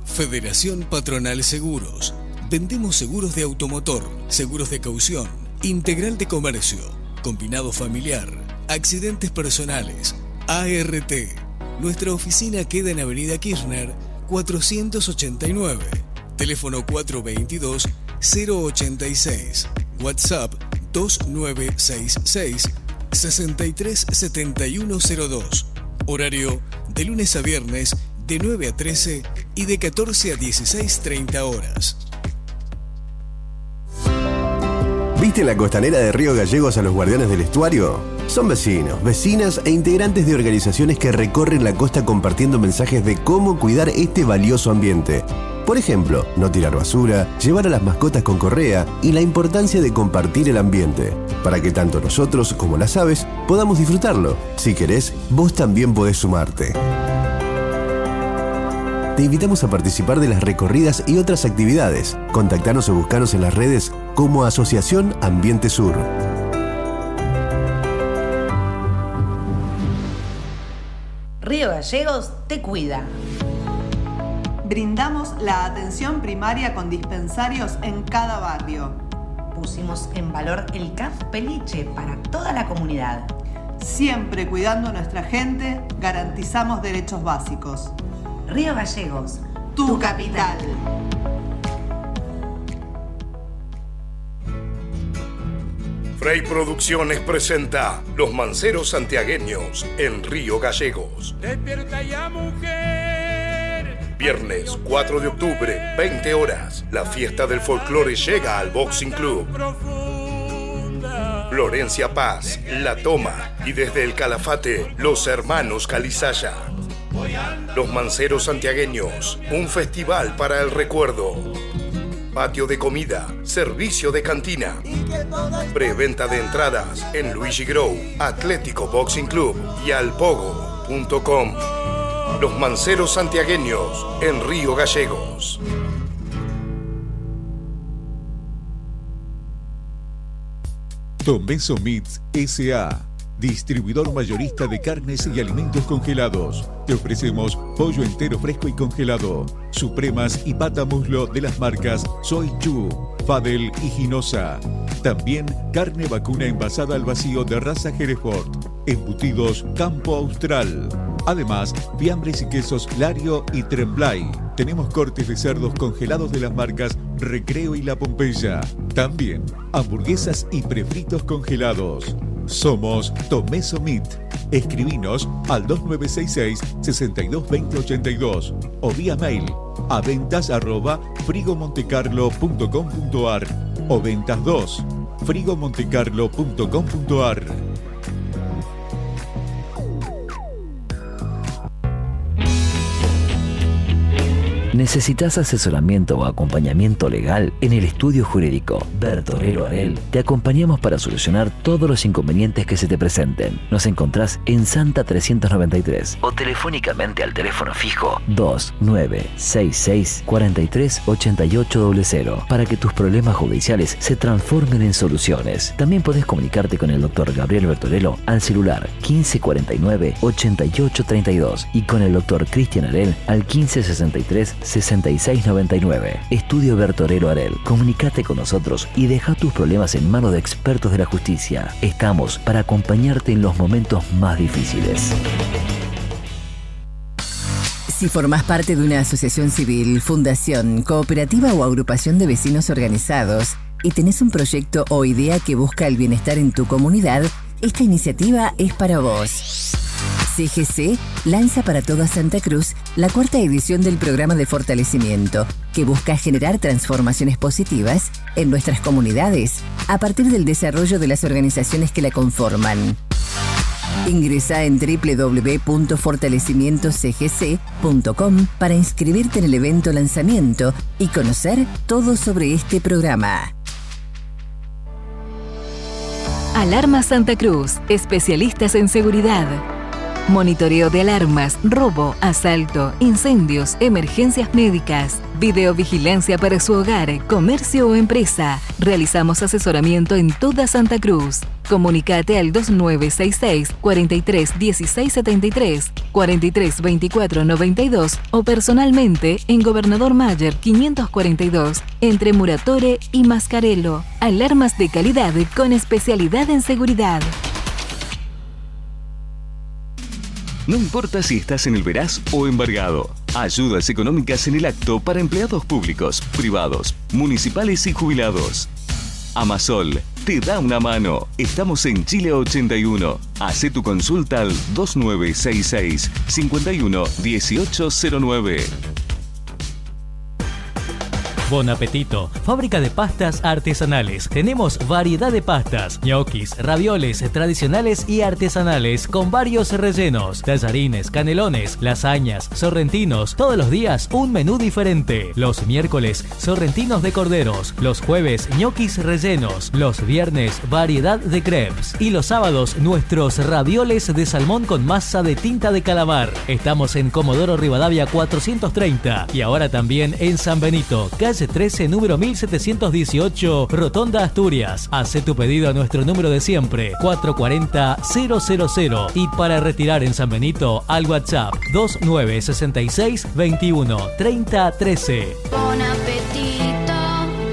Federación Patronal Seguros. Vendemos seguros de automotor, seguros de caución, integral de comercio, combinado familiar, accidentes personales, ART. Nuestra oficina queda en Avenida Kirchner 489. Teléfono 422-086. WhatsApp 2966 637102. Horario de lunes a viernes de 9 a 13 y de 14 a 16:30 horas. ¿Viste en la costanera de Río Gallegos a los guardianes del estuario? Son vecinos, vecinas e integrantes de organizaciones que recorren la costa compartiendo mensajes de cómo cuidar este valioso ambiente. Por ejemplo, no tirar basura, llevar a las mascotas con correa y la importancia de compartir el ambiente, para que tanto nosotros como las aves podamos disfrutarlo. Si querés, vos también podés sumarte. Te invitamos a participar de las recorridas y otras actividades. Contactanos o buscanos en las redes como Asociación Ambiente Sur. Río Gallegos te cuida. Brindamos la atención primaria con dispensarios en cada barrio. Pusimos en valor el CAF Peliche para toda la comunidad. Siempre cuidando a nuestra gente, garantizamos derechos básicos. Río Gallegos, tu capital. Frey Producciones presenta Los Manceros Santiagueños en Río Gallegos. Despierta ya, mujer. Viernes 4 de octubre, 20 horas. La fiesta del folclore llega al Boxing Club. Florencia Paz, La Toma y desde el Calafate, los hermanos Calizaya. Los Manceros Santiagueños, un festival para el recuerdo. Patio de comida, servicio de cantina. Preventa de entradas en Luigi Grow, Atlético Boxing Club y alpogo.com. Los Manceros Santiagueños en Río Gallegos. Tomeso Meats S.A. distribuidor mayorista de carnes y alimentos congelados. Te ofrecemos pollo entero fresco y congelado, supremas y pata muslo de las marcas Soy Chu, Fadel y Ginosa. También carne vacuna envasada al vacío de raza Hereford, embutidos Campo Austral. Además, fiambres y quesos Lario y Tremblay. Tenemos cortes de cerdos congelados de las marcas Recreo y La Pompeya. También hamburguesas y prefritos congelados. Somos Tomeso Meat. Escribinos al 2966-622082 o vía mail a ventas@frigomontecarlo.com.ar o ventas2 frigomontecarlo.com.ar. ¿Necesitas asesoramiento o acompañamiento legal? En el estudio jurídico Bertorero Arel te acompañamos para solucionar todos los inconvenientes que se te presenten. Nos encontrás en Santa 393 o telefónicamente al teléfono fijo 2966 43 8800 para que tus problemas judiciales se transformen en soluciones. También podés comunicarte con el doctor Gabriel Bertorello al celular 1549 8832 y con el doctor Cristian Arel al 1563 6699. Estudio Bertorero Arel. Comunicate con nosotros y deja tus problemas en manos de expertos de la justicia. Estamos para acompañarte en los momentos más difíciles. Si formás parte de una asociación civil, fundación, cooperativa o agrupación de vecinos organizados y tenés un proyecto o idea que busca el bienestar en tu comunidad, esta iniciativa es para vos. CGC lanza para toda Santa Cruz la 4ª edición del programa de fortalecimiento, que busca generar transformaciones positivas en nuestras comunidades a partir del desarrollo de las organizaciones que la conforman. Ingresá en www.fortalecimientocgc.com para inscribirte en el evento lanzamiento y conocer todo sobre este programa. Alarma Santa Cruz, especialistas en seguridad. Monitoreo de alarmas, robo, asalto, incendios, emergencias médicas, videovigilancia para su hogar, comercio o empresa. Realizamos asesoramiento en toda Santa Cruz. Comunicate al 2966 43 16 73, 43 24 92 o personalmente en Gobernador Mayer 542 entre Muratore y Mascarello. Alarmas de calidad con especialidad en seguridad. No importa si estás en el Veraz o embargado. Ayudas económicas en el acto para empleados públicos, privados, municipales y jubilados. Amasol te da una mano. Estamos en Chile 81. Hacé tu consulta al 2966 51 1809. Bon apetito, fábrica de pastas artesanales. Tenemos variedad de pastas, ñoquis, ravioles tradicionales y artesanales con varios rellenos, tallarines, canelones, lasañas, sorrentinos. Todos los días un menú diferente. Los miércoles, sorrentinos de corderos. Los jueves, ñoquis rellenos. Los viernes, variedad de crepes. Y los sábados, nuestros ravioles de salmón con masa de tinta de calamar. Estamos en Comodoro Rivadavia 430 y ahora también en San Benito, calle 13, número 1718, Rotonda Asturias. Hace tu pedido a nuestro número de siempre, 440-000. Y para retirar en San Benito, al WhatsApp 2966 21 30 13. Bon apetito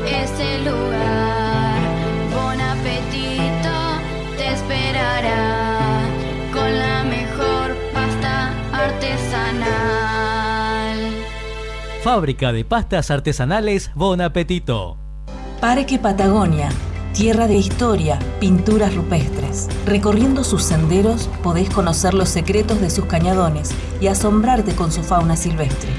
es el lugar. Bon apetito te esperará con la mejor pasta artesanal. Fábrica de pastas artesanales Bon Apetito. Parque Patagonia, tierra de historia, pinturas rupestres. Recorriendo sus senderos podés conocer los secretos de sus cañadones y asombrarte con su fauna silvestre.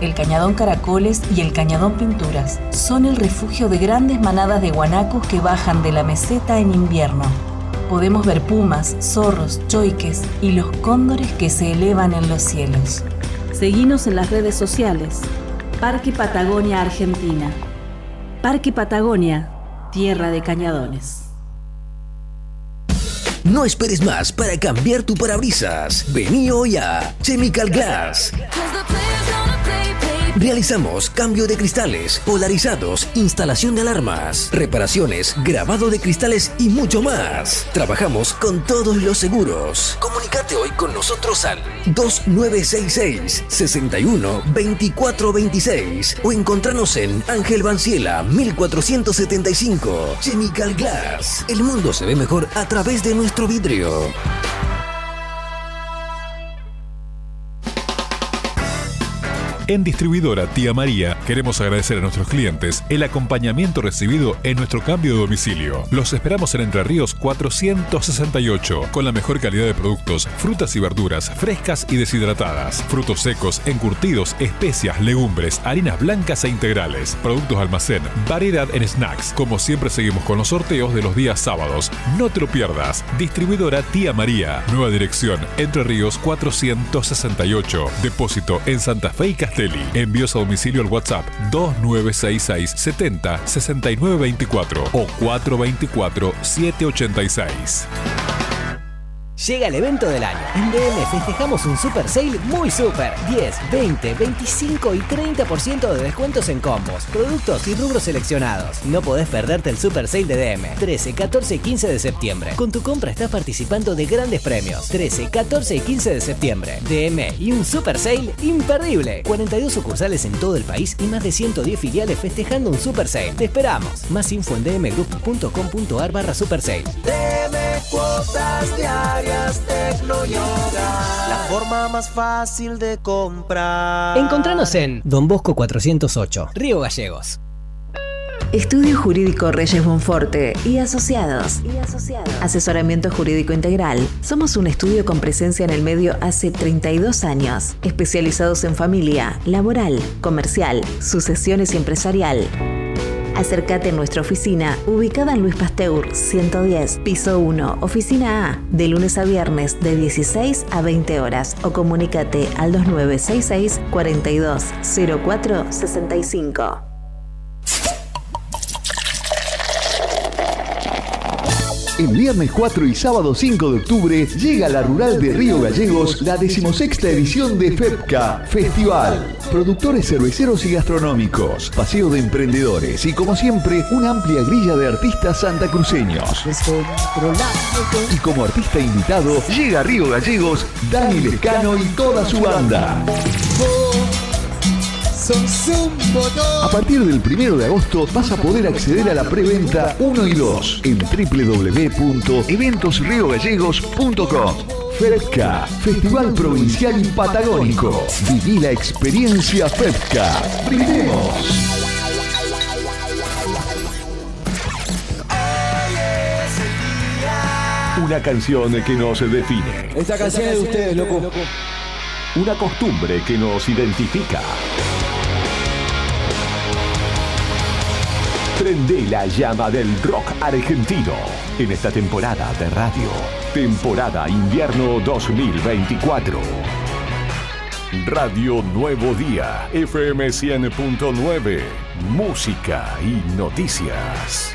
El Cañadón Caracoles y el Cañadón Pinturas son el refugio de grandes manadas de guanacos que bajan de la meseta en invierno. Podemos ver pumas, zorros, choiques y los cóndores que se elevan en los cielos. Seguinos en las redes sociales. Parque Patagonia Argentina. Parque Patagonia, tierra de cañadones. No esperes más para cambiar tu parabrisas. Vení hoy a Chemical Glass. Realizamos cambio de cristales, polarizados, instalación de alarmas, reparaciones, grabado de cristales y mucho más. Trabajamos con todos los seguros. Comunicate hoy con nosotros al 2966-612426 o encontranos en Ángel Banciela 1475. Chemical Glass. El mundo se ve mejor a través de nuestro vidrio. En Distribuidora Tía María queremos agradecer a nuestros clientes el acompañamiento recibido en nuestro cambio de domicilio. Los esperamos en Entre Ríos 468 con la mejor calidad de productos, frutas y verduras frescas y deshidratadas, frutos secos, encurtidos, especias, legumbres, harinas blancas e integrales, productos almacén, variedad en snacks. Como siempre seguimos con los sorteos de los días sábados. No te lo pierdas. Distribuidora Tía María. Nueva dirección Entre Ríos 468. Depósito en Santa Fe y Castelli. Envíos a domicilio al WhatsApp 2966 70 69 24 o 424 786. Llega el evento del año. En DM festejamos un super sale muy super. 10, 20, 25 y 30% de descuentos en combos, productos y rubros seleccionados. No podés perderte el super sale de DM. 13, 14 y 15 de septiembre. Con tu compra estás participando de grandes premios. 13, 14 y 15 de septiembre. DM y un super sale imperdible. 42 sucursales en todo el país y más de 110 filiales festejando un super sale. Te esperamos. Más info en dmgroup.com.ar/super sale. DM cuotas diarias Tecnoyoga, la forma más fácil de comprar. Encontranos en Don Bosco 408, Río Gallegos. Estudio Jurídico Reyes Bonforte y Asociados. Asesoramiento jurídico integral. Somos un estudio con presencia en el medio hace 32 años, especializados en familia, laboral, comercial, sucesiones y empresarial. Acércate a nuestra oficina, ubicada en Luis Pasteur 110, piso 1, oficina A, de lunes a viernes de 16 a 20 horas o comunícate al 2966 420465. El viernes 4 y sábado 5 de octubre llega a la Rural de Río Gallegos la 16ª edición de FEPCA Festival. Productores cerveceros y gastronómicos, paseo de emprendedores y como siempre una amplia grilla de artistas santacruceños. Y como artista invitado llega a Río Gallegos Dani Lescano y toda su banda. A partir del 1 de agosto vas a poder acceder a la preventa 1 y 2 en www.eventosriogallegos.com. FEPCA, Festival Provincial y Patagónico. Viví la experiencia FEPCA. ¡Brindemos! Una canción que nos define. Esta canción es de ustedes, loco. Una costumbre que nos identifica. Prende la llama del rock argentino en esta temporada de radio. Temporada Invierno 2024. Radio Nuevo Día, FM 100.9. Música y noticias.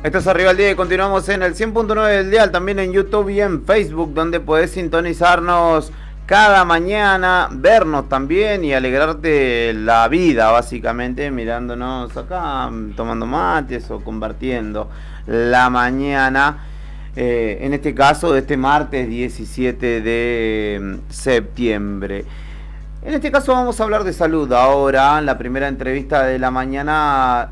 Esto es Arriba al Día y continuamos en el 100.9 del dial, también en YouTube y en Facebook, donde podés sintonizarnos cada mañana, vernos también y alegrarte la vida, básicamente, mirándonos acá, tomando mates o compartiendo la mañana. En este caso, de este martes 17 de septiembre. En este caso vamos a hablar de salud ahora. La primera entrevista de la mañana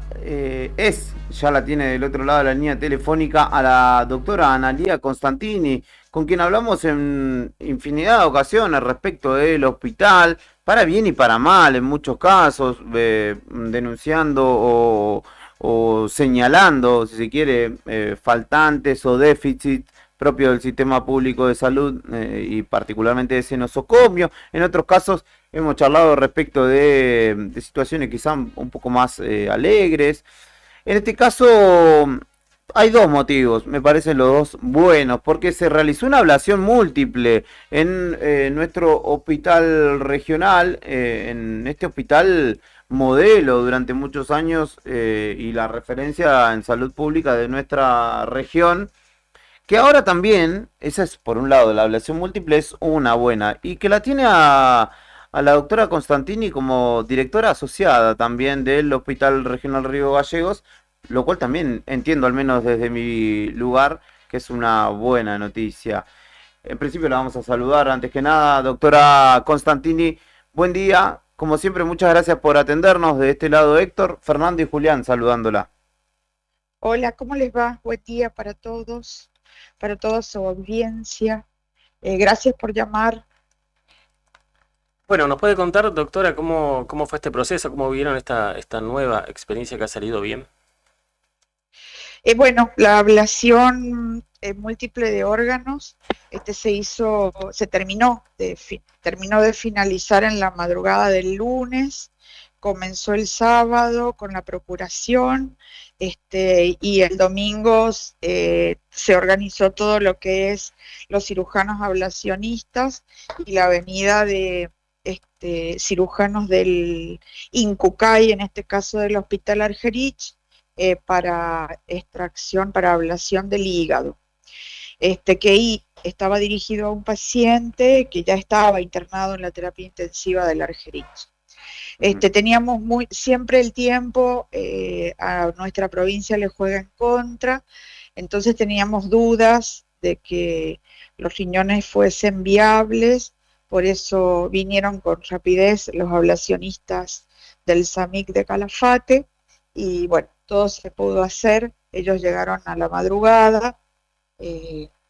ya la tiene del otro lado de la línea telefónica a la doctora Analía Constantini, con quien hablamos en infinidad de ocasiones respecto del hospital, para bien y para mal en muchos casos, denunciando o señalando, si se quiere, faltantes o déficits propio del sistema público de salud y particularmente de ese nosocomio. En otros casos hemos charlado respecto de situaciones quizá un poco más alegres. En este caso hay dos motivos, me parecen los dos buenos, porque se realizó una ablación múltiple en nuestro hospital regional, en este hospital modelo durante muchos años y la referencia en salud pública de nuestra región, que ahora también, esa es por un lado, la ablación múltiple es una buena, y que la tiene a la doctora Constantini como directora asociada también del Hospital Regional Río Gallegos, lo cual también entiendo, al menos desde mi lugar, que es una buena noticia. En principio la vamos a saludar, antes que nada, doctora Constantini, buen día, como siempre muchas gracias por atendernos. De este lado Héctor, Fernando y Julián saludándola. Hola, ¿cómo les va? Buen día para todos, para toda su audiencia. Gracias por llamar. Bueno, ¿nos puede contar, doctora, cómo fue este proceso? ¿Cómo vivieron esta nueva experiencia que ha salido bien? Bueno, la ablación múltiple de órganos se terminó de finalizar en la madrugada del lunes, comenzó el sábado con la procuración, y el domingo se organizó todo lo que es los cirujanos ablacionistas y la venida de cirujanos del INCUCAI, en este caso del Hospital Argerich, para extracción, para ablación del hígado. Que estaba dirigido a un paciente que ya estaba internado en la terapia intensiva del Argerich. Teníamos siempre el tiempo, a nuestra provincia le juega en contra, entonces teníamos dudas de que los riñones fuesen viables, por eso vinieron con rapidez los ablacionistas del SAMIC de Calafate, y bueno, todo se pudo hacer, ellos llegaron a la madrugada,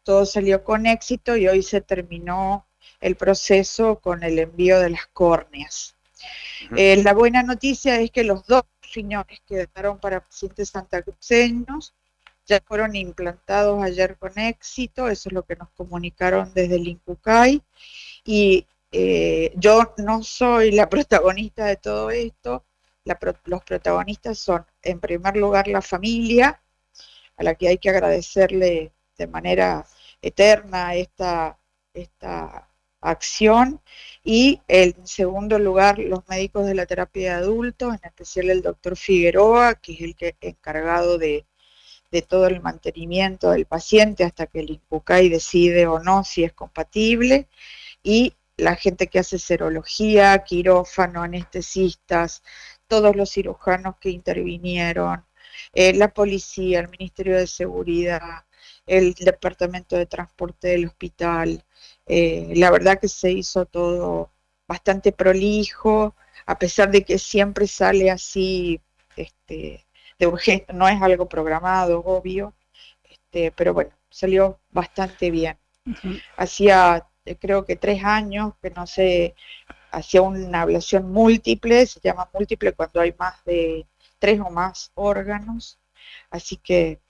todo salió con éxito y hoy se terminó el proceso con el envío de las córneas. La buena noticia es que los 2 riñones que quedaron para pacientes santacruceños ya fueron implantados ayer con éxito, eso es lo que nos comunicaron desde el INCUCAI, y yo no soy la protagonista de todo esto. Los protagonistas son, en primer lugar, la familia, a la que hay que agradecerle de manera eterna esta acción, y en segundo lugar, los médicos de la terapia de adultos, en especial el doctor Figueroa, que es el encargado de todo el mantenimiento del paciente hasta que el INCUCAI decide o no si es compatible, y la gente que hace serología, quirófano, anestesistas, todos los cirujanos que intervinieron, la policía, el Ministerio de Seguridad, el Departamento de Transporte del hospital. La verdad que se hizo todo bastante prolijo, a pesar de que siempre sale así de urgencia, no es algo programado, obvio, pero bueno, salió bastante bien. Hacía creo que 3 años que no se hacía una ablación múltiple, se llama múltiple cuando hay más de 3 o más órganos, así que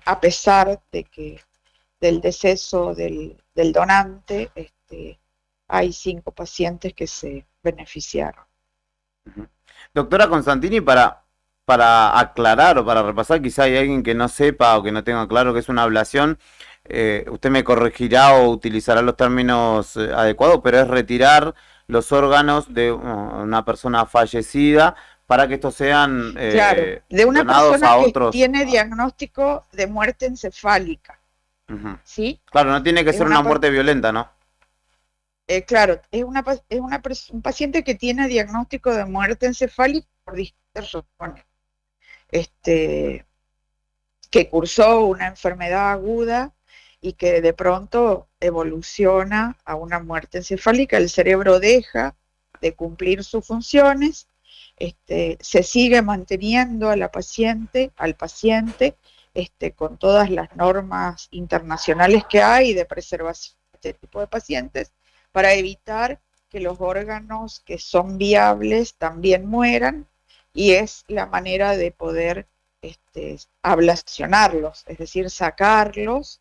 a pesar de que del deceso del donante, hay 5 pacientes que se beneficiaron. Doctora Constantini, para aclarar o para repasar, quizá hay alguien que no sepa o que no tenga claro que es una ablación, usted me corregirá o utilizará los términos adecuados, pero es retirar los órganos de una persona fallecida para que estos sean claro, de una donados persona a que otros. tiene diagnóstico de muerte encefálica. ¿Sí? Claro, no tiene que ser una muerte violenta, ¿no? Claro, un paciente que tiene diagnóstico de muerte encefálica por distintas razones. Que cursó una enfermedad aguda y que de pronto evoluciona a una muerte encefálica, el cerebro deja de cumplir sus funciones, se sigue manteniendo al paciente, con todas las normas internacionales que hay de preservación de este tipo de pacientes, para evitar que los órganos que son viables también mueran, y es la manera de poder ablacionarlos, es decir, sacarlos,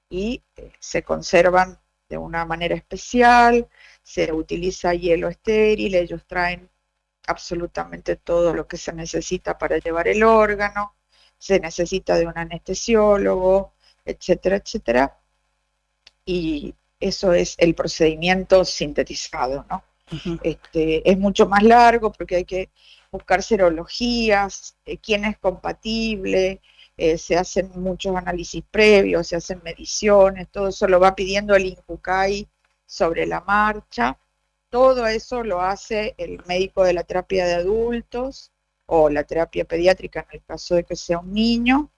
y se conservan de una manera especial, se utiliza hielo estéril, ellos traen absolutamente todo lo que se necesita para llevar el órgano, se necesita de un anestesiólogo, etcétera, etcétera, y eso es el procedimiento sintetizado, ¿no? Uh-huh. Es mucho más largo porque hay que buscar serologías, quién es compatible, se hacen muchos análisis previos, se hacen mediciones, todo eso lo va pidiendo el INCUCAI sobre la marcha. Todo eso lo hace el médico de la terapia de adultos o la terapia pediátrica en el caso de que sea un niño,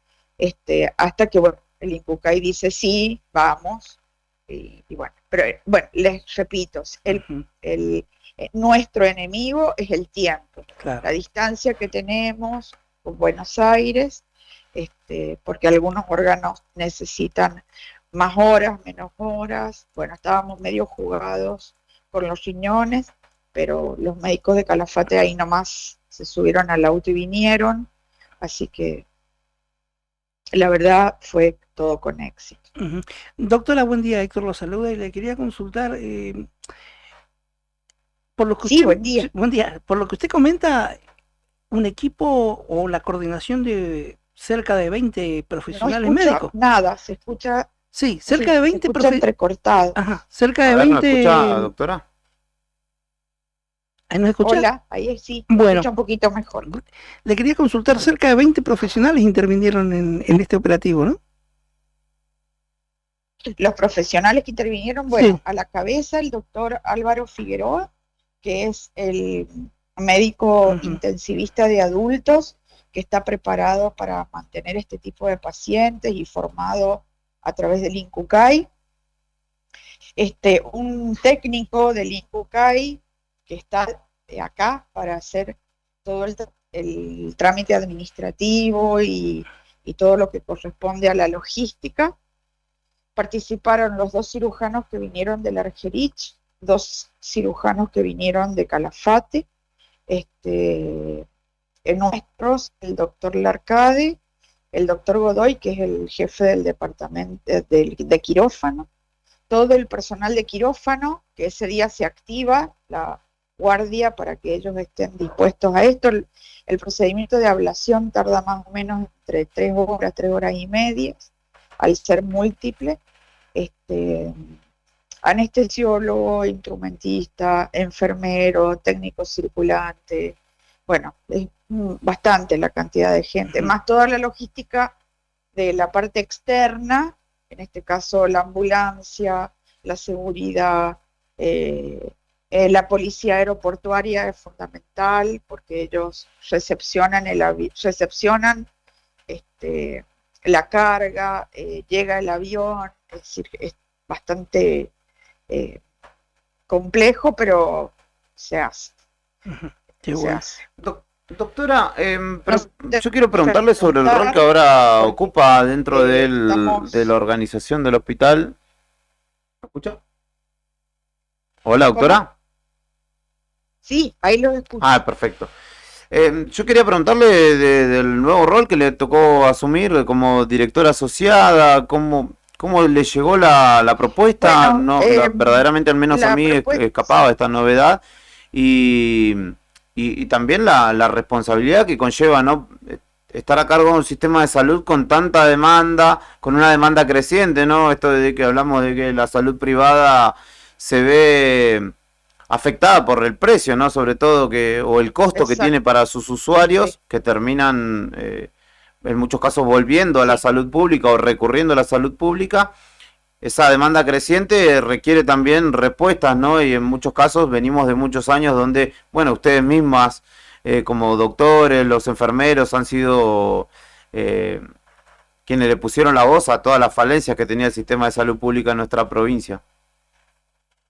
hasta que el INCUCAI dice sí, vamos, y bueno, pero bueno, les repito, nuestro enemigo es el tiempo, claro. La distancia que tenemos con Buenos Aires, porque algunos órganos necesitan más horas, menos horas. Bueno, estábamos medio jugados con los riñones, pero los médicos de Calafate ahí nomás se subieron al auto y vinieron, así que la verdad fue todo con éxito. Uh-huh. Doctora, buen día, Héctor lo saluda y le quería consultar, por lo que sí, usted, buen día, por lo que usted comenta, un equipo o la coordinación de cerca de 20 profesionales no médicos. Nada, se escucha. Sí, cerca de 20 entrecortado. Ajá, cerca de 20. ¿Me escucha, doctora? ¿Ahí nos escucha? Hola, ahí sí, bueno, escucha un poquito mejor. Le quería consultar, cerca de 20 profesionales intervinieron en este operativo, ¿no? Los profesionales que intervinieron, bueno, sí. A la cabeza el doctor Álvaro Figueroa, que es el médico intensivista de adultos, que está preparado para mantener este tipo de pacientes y formado a través del INCUCAI. Un técnico del INCUCAI que está acá para hacer todo el trámite administrativo y todo lo que corresponde a la logística. Participaron los 2 cirujanos que vinieron del Argerich, 2 cirujanos que vinieron de Calafate, nuestros, el doctor Larcade, el doctor Godoy, que es el jefe del departamento de quirófano, todo el personal de quirófano, que ese día se activa la guardia para que ellos estén dispuestos a esto. El procedimiento de ablación tarda más o menos entre 3 horas y media, al ser múltiple. Anestesiólogo, instrumentista, enfermero, técnico circulante, bueno, es bastante la cantidad de gente, más toda la logística de la parte externa, en este caso la ambulancia, la seguridad, la policía aeroportuaria es fundamental porque ellos recepcionan la carga, llega el avión, es decir, es bastante complejo, pero se hace. Qué bueno. Doctora, yo quiero preguntarle sobre el rol que ahora ocupa dentro de la organización del hospital. ¿Me escucha? Hola, doctora. ¿Cómo? Sí, ahí lo escucho. Ah, perfecto. Yo quería preguntarle del nuevo rol que le tocó asumir como directora asociada, ¿cómo le llegó la propuesta? Bueno, verdaderamente, al menos a mí, escapaba esta novedad, y también la responsabilidad que conlleva, ¿no? Estar a cargo de un sistema de salud con tanta demanda, con una demanda creciente, ¿no? Esto de que hablamos de que la salud privada se ve afectada por el precio, ¿no? Sobre todo o el costo que tiene para sus usuarios, que terminan en muchos casos volviendo a la salud pública o recurriendo a la salud pública, esa demanda creciente requiere también respuestas, ¿no? Y en muchos casos venimos de muchos años donde, bueno, ustedes mismas, como doctores, los enfermeros, han sido quienes le pusieron la voz a todas las falencias que tenía el sistema de salud pública en nuestra provincia.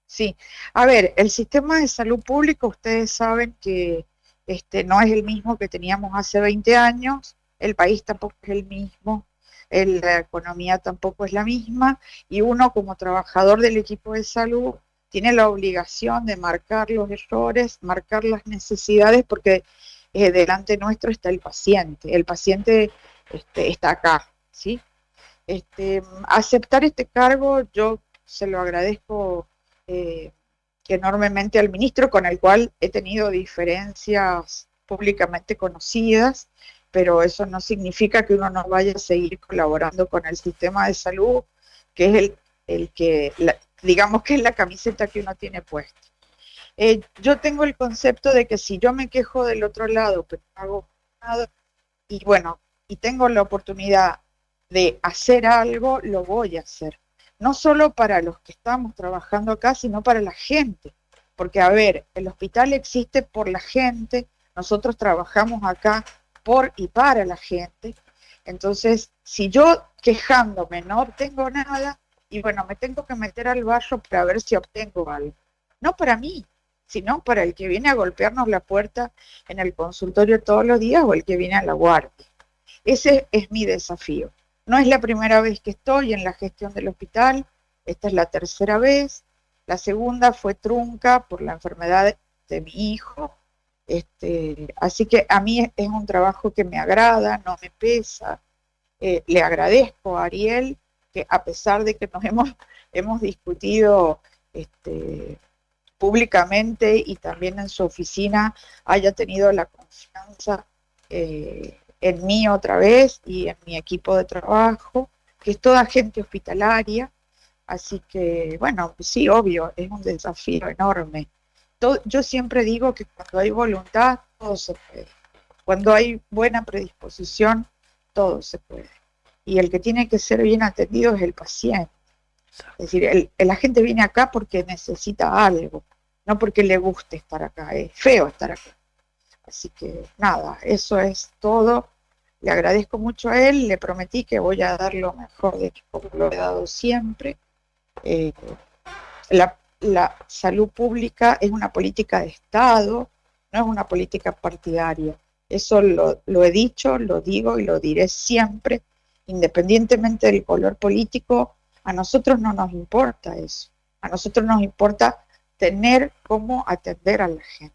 Sí, a ver, el sistema de salud pública, ustedes saben que no es el mismo que teníamos hace 20 años, el país tampoco es el mismo, la economía tampoco es la misma, y uno como trabajador del equipo de salud tiene la obligación de marcar los errores, marcar las necesidades, porque delante nuestro está el paciente está acá, ¿sí? Aceptar este cargo, yo se lo agradezco enormemente al ministro, con el cual he tenido diferencias públicamente conocidas, pero eso no significa que uno no vaya a seguir colaborando con el sistema de salud, que es el que, digamos que es la camiseta que uno tiene puesta. Yo tengo el concepto de que si yo me quejo del otro lado, pero no hago nada, y bueno, y tengo la oportunidad de hacer algo, lo voy a hacer. No solo para los que estamos trabajando acá, sino para la gente. Porque, a ver, el hospital existe por la gente, nosotros trabajamos acá por y para la gente. Entonces, si yo quejándome no obtengo nada, y bueno, me tengo que meter al barro para ver si obtengo algo. No para mí, sino para el que viene a golpearnos la puerta en el consultorio todos los días o el que viene a la guardia. Ese es mi desafío. No es la primera vez que estoy en la gestión del hospital, esta es la tercera vez, la segunda fue trunca por la enfermedad de mi hijo, así que a mí es un trabajo que me agrada, no me pesa. Le agradezco a Ariel que, a pesar de que nos hemos discutido públicamente y también en su oficina, haya tenido la confianza en mí otra vez y en mi equipo de trabajo, que es toda gente hospitalaria. Así que, bueno, sí, obvio, es un desafío enorme. Yo siempre digo que cuando hay voluntad, todo se puede. Cuando hay buena predisposición, todo se puede. Y el que tiene que ser bien atendido es el paciente. Es decir, la gente viene acá porque necesita algo, no porque le guste estar acá. Es feo estar acá. Así que nada, eso es todo. Le agradezco mucho a él, le prometí que voy a dar lo mejor de mí, como lo he dado siempre. La salud pública es una política de Estado, no es una política partidaria. Eso lo he dicho, lo digo y lo diré siempre, independientemente del color político. A nosotros no nos importa eso. A nosotros nos importa tener cómo atender a la gente,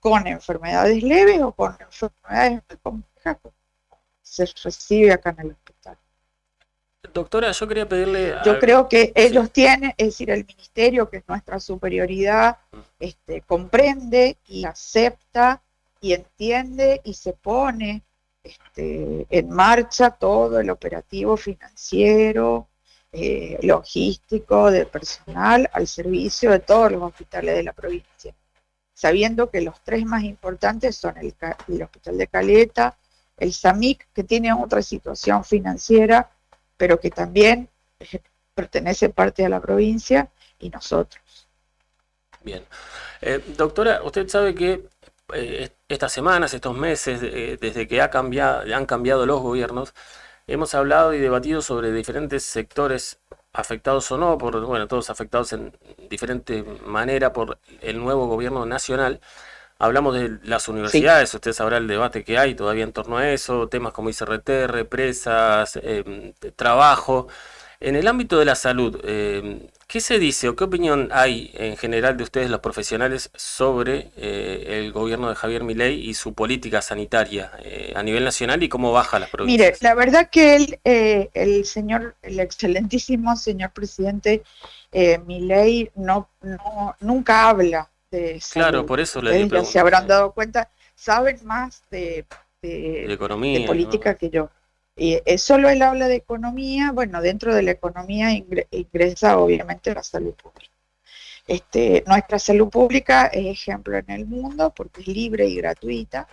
con enfermedades leves o con enfermedades muy complejas, se recibe acá en el hospital. Doctora, yo quería pedirle... Yo creo que ellos tienen, es decir, el ministerio, que es nuestra superioridad, comprende y acepta y entiende y se pone en marcha todo el operativo financiero, logístico, de personal, al servicio de todos los hospitales de la provincia, sabiendo que los tres más importantes son el Hospital de Caleta, el SAMIC, que tiene otra situación financiera, pero que también pertenece parte a la provincia, y nosotros. Bien. Doctora, usted sabe que estas semanas, estos meses, desde que han cambiado los gobiernos, hemos hablado y debatido sobre diferentes sectores afectados o no, todos afectados en diferente manera por el nuevo gobierno nacional. Hablamos de las universidades, sí. Usted sabrá el debate que hay todavía en torno a eso, temas como ICRT, represas, trabajo. En el ámbito de la salud, ¿qué se dice o qué opinión hay en general de ustedes los profesionales sobre el gobierno de Javier Milei y su política sanitaria a nivel nacional y cómo baja las provincias? Mire, la verdad que el excelentísimo señor presidente Milei nunca habla de salud. Claro, por eso le ya se habrán dado cuenta, saben más de economía, de política, ¿no?, que yo. Y solo él habla de economía. Bueno, dentro de la economía ingresa obviamente la salud pública. Nuestra salud pública es ejemplo en el mundo porque es libre y gratuita.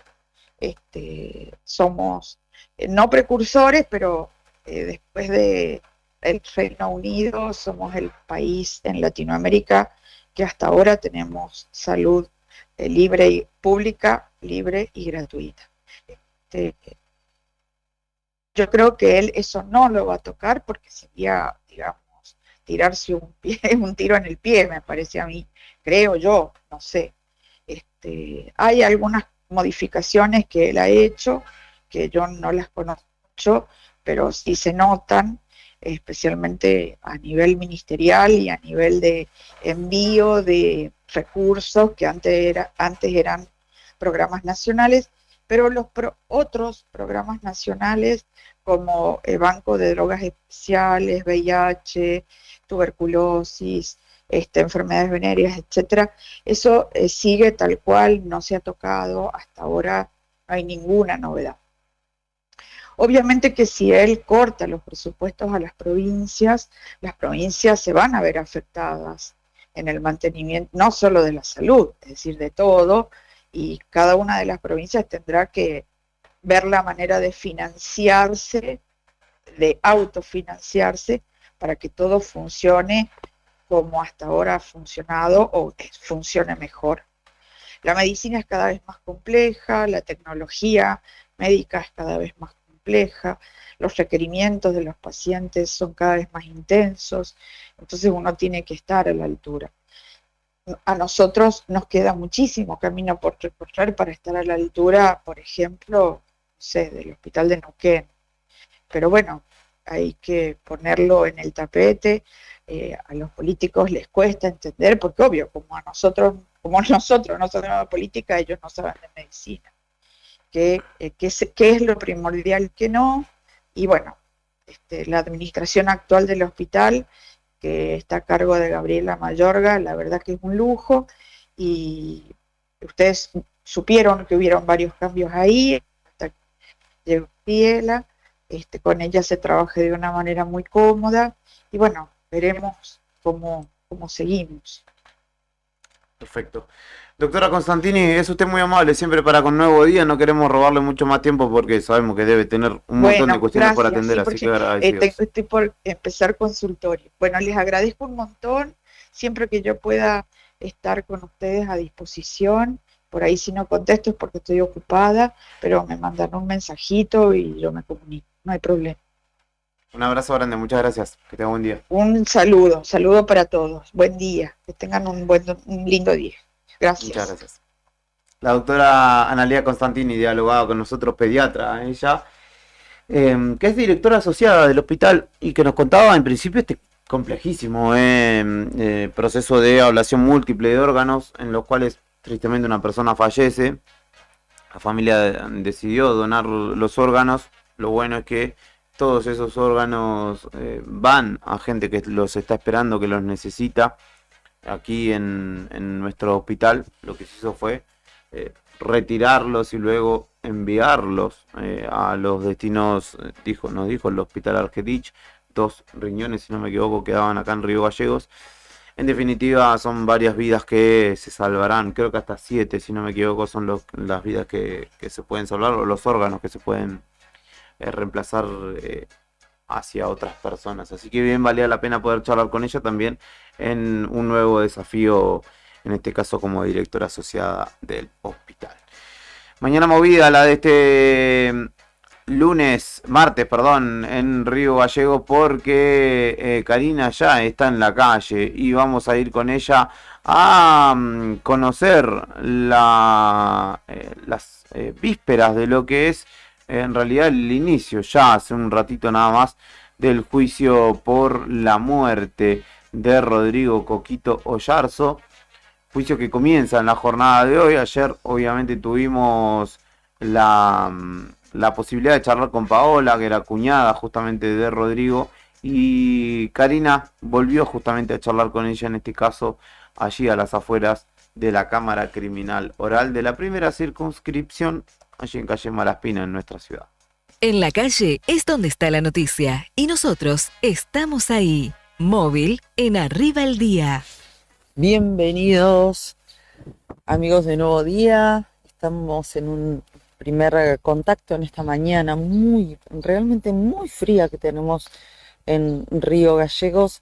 Somos no precursores, pero después de el Reino Unido somos el país en Latinoamérica que hasta ahora tenemos salud libre y pública, libre y gratuita. Yo creo que él eso no lo va a tocar porque sería, digamos, tirarse un tiro en el pie, me parece a mí, creo yo, no sé. Hay algunas modificaciones que él ha hecho, que yo no las conozco, pero sí se notan, especialmente a nivel ministerial y a nivel de envío de recursos que antes eran programas nacionales, pero los otros programas nacionales como el Banco de Drogas Especiales, VIH, tuberculosis, enfermedades venéreas, etcétera, eso sigue tal cual, no se ha tocado, hasta ahora no hay ninguna novedad. Obviamente que si él corta los presupuestos a las provincias se van a ver afectadas en el mantenimiento, no solo de la salud, es decir, de todo, y cada una de las provincias tendrá que ver la manera de financiarse, de autofinanciarse, para que todo funcione como hasta ahora ha funcionado o que funcione mejor. La medicina es cada vez más compleja, la tecnología médica es cada vez más compleja, los requerimientos de los pacientes son cada vez más intensos, entonces uno tiene que estar a la altura. A nosotros nos queda muchísimo camino por recorrer para estar a la altura, por ejemplo, no sé, del hospital de Neuquén. Pero bueno, hay que ponerlo en el tapete. A los políticos les cuesta entender, porque obvio, como nosotros no sabemos de política, ellos no saben de medicina. ¿Qué es lo primordial que no? Y bueno, la administración actual del hospital, que está a cargo de Gabriela Mayorga, la verdad que es un lujo, y ustedes supieron que hubieron varios cambios ahí, hasta que llegó Gabriela, con ella se trabaja de una manera muy cómoda, y bueno, veremos cómo seguimos. Perfecto. Doctora Constantini, es usted muy amable siempre para con Nuevo Día, no queremos robarle mucho más tiempo porque sabemos que debe tener un montón de cuestiones por atender, sí, así que agradecidos. Estoy por empezar consultorio. Bueno, les agradezco un montón, siempre que yo pueda estar con ustedes a disposición, por ahí si no contesto es porque estoy ocupada, pero me mandan un mensajito y yo me comunico, no hay problema. Un abrazo grande, muchas gracias, que tengan buen día. Un saludo para todos, buen día, que tengan un lindo día. Gracias. Muchas gracias. La doctora Analía Constantini dialogaba con nosotros, pediatra, ella, que es directora asociada del hospital y que nos contaba en principio este complejísimo proceso de ablación múltiple de órganos en los cuales tristemente una persona fallece. La familia decidió donar los órganos. Lo bueno es que todos esos órganos van a gente que los está esperando, que los necesita. Aquí en nuestro hospital lo que se hizo fue retirarlos y luego enviarlos a los destinos, nos dijo el hospital Argerich, 2 riñones, si no me equivoco, quedaban acá en Río Gallegos. En definitiva, son varias vidas que se salvarán, creo que hasta 7, si no me equivoco, son las vidas que se pueden salvar, o los órganos que se pueden reemplazar hacia otras personas. Así que bien valía la pena poder charlar con ella también en un nuevo desafío, en este caso como directora asociada del hospital. Mañana movida la de este martes, en Río Gallegos, porque Karina ya está en la calle y vamos a ir con ella a conocer las vísperas de lo que es en realidad el inicio, ya hace un ratito nada más, del juicio por la muerte de Rodrigo Coquito Oyarzo, juicio que comienza en la jornada de hoy. Ayer obviamente tuvimos la posibilidad de charlar con Paola, que era cuñada justamente de Rodrigo, y Karina volvió justamente a charlar con ella, en este caso allí a las afueras de la Cámara Criminal Oral de la primera circunscripción, allí en calle Malaspina, en nuestra ciudad. En la calle es donde está la noticia y nosotros estamos ahí. Móvil en Arriba el Día. Bienvenidos, amigos de Nuevo Día. Estamos en un primer contacto en esta mañana realmente muy fría que tenemos en Río Gallegos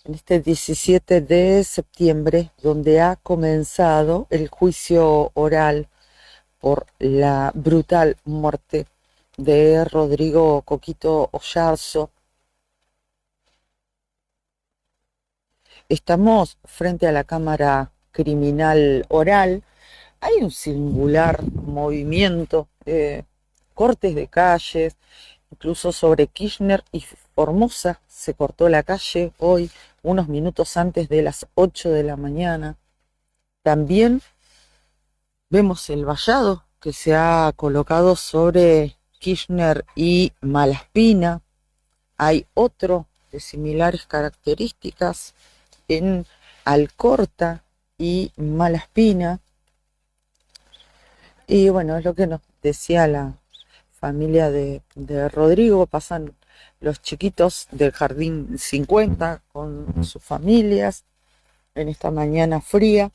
en este 17 de septiembre, donde ha comenzado el juicio oral por la brutal muerte de Rodrigo Coquito Oyarzo. Estamos frente a la Cámara Criminal Oral. Hay un singular movimiento, cortes de calles, incluso sobre Kirchner y Formosa se cortó la calle hoy, unos minutos antes de las 8 de la mañana. También vemos el vallado que se ha colocado sobre Kirchner y Malaspina. Hay otro de similares características en Alcorta y Malaspina. Y bueno, es lo que nos decía la familia de Rodrigo. Pasan los chiquitos del Jardín 50 con sus familias en esta mañana fría.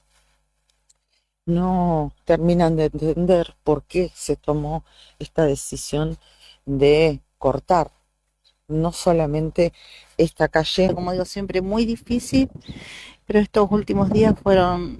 No terminan de entender por qué se tomó esta decisión de cortar no solamente esta calle. Como digo siempre, muy difícil, pero estos últimos días fueron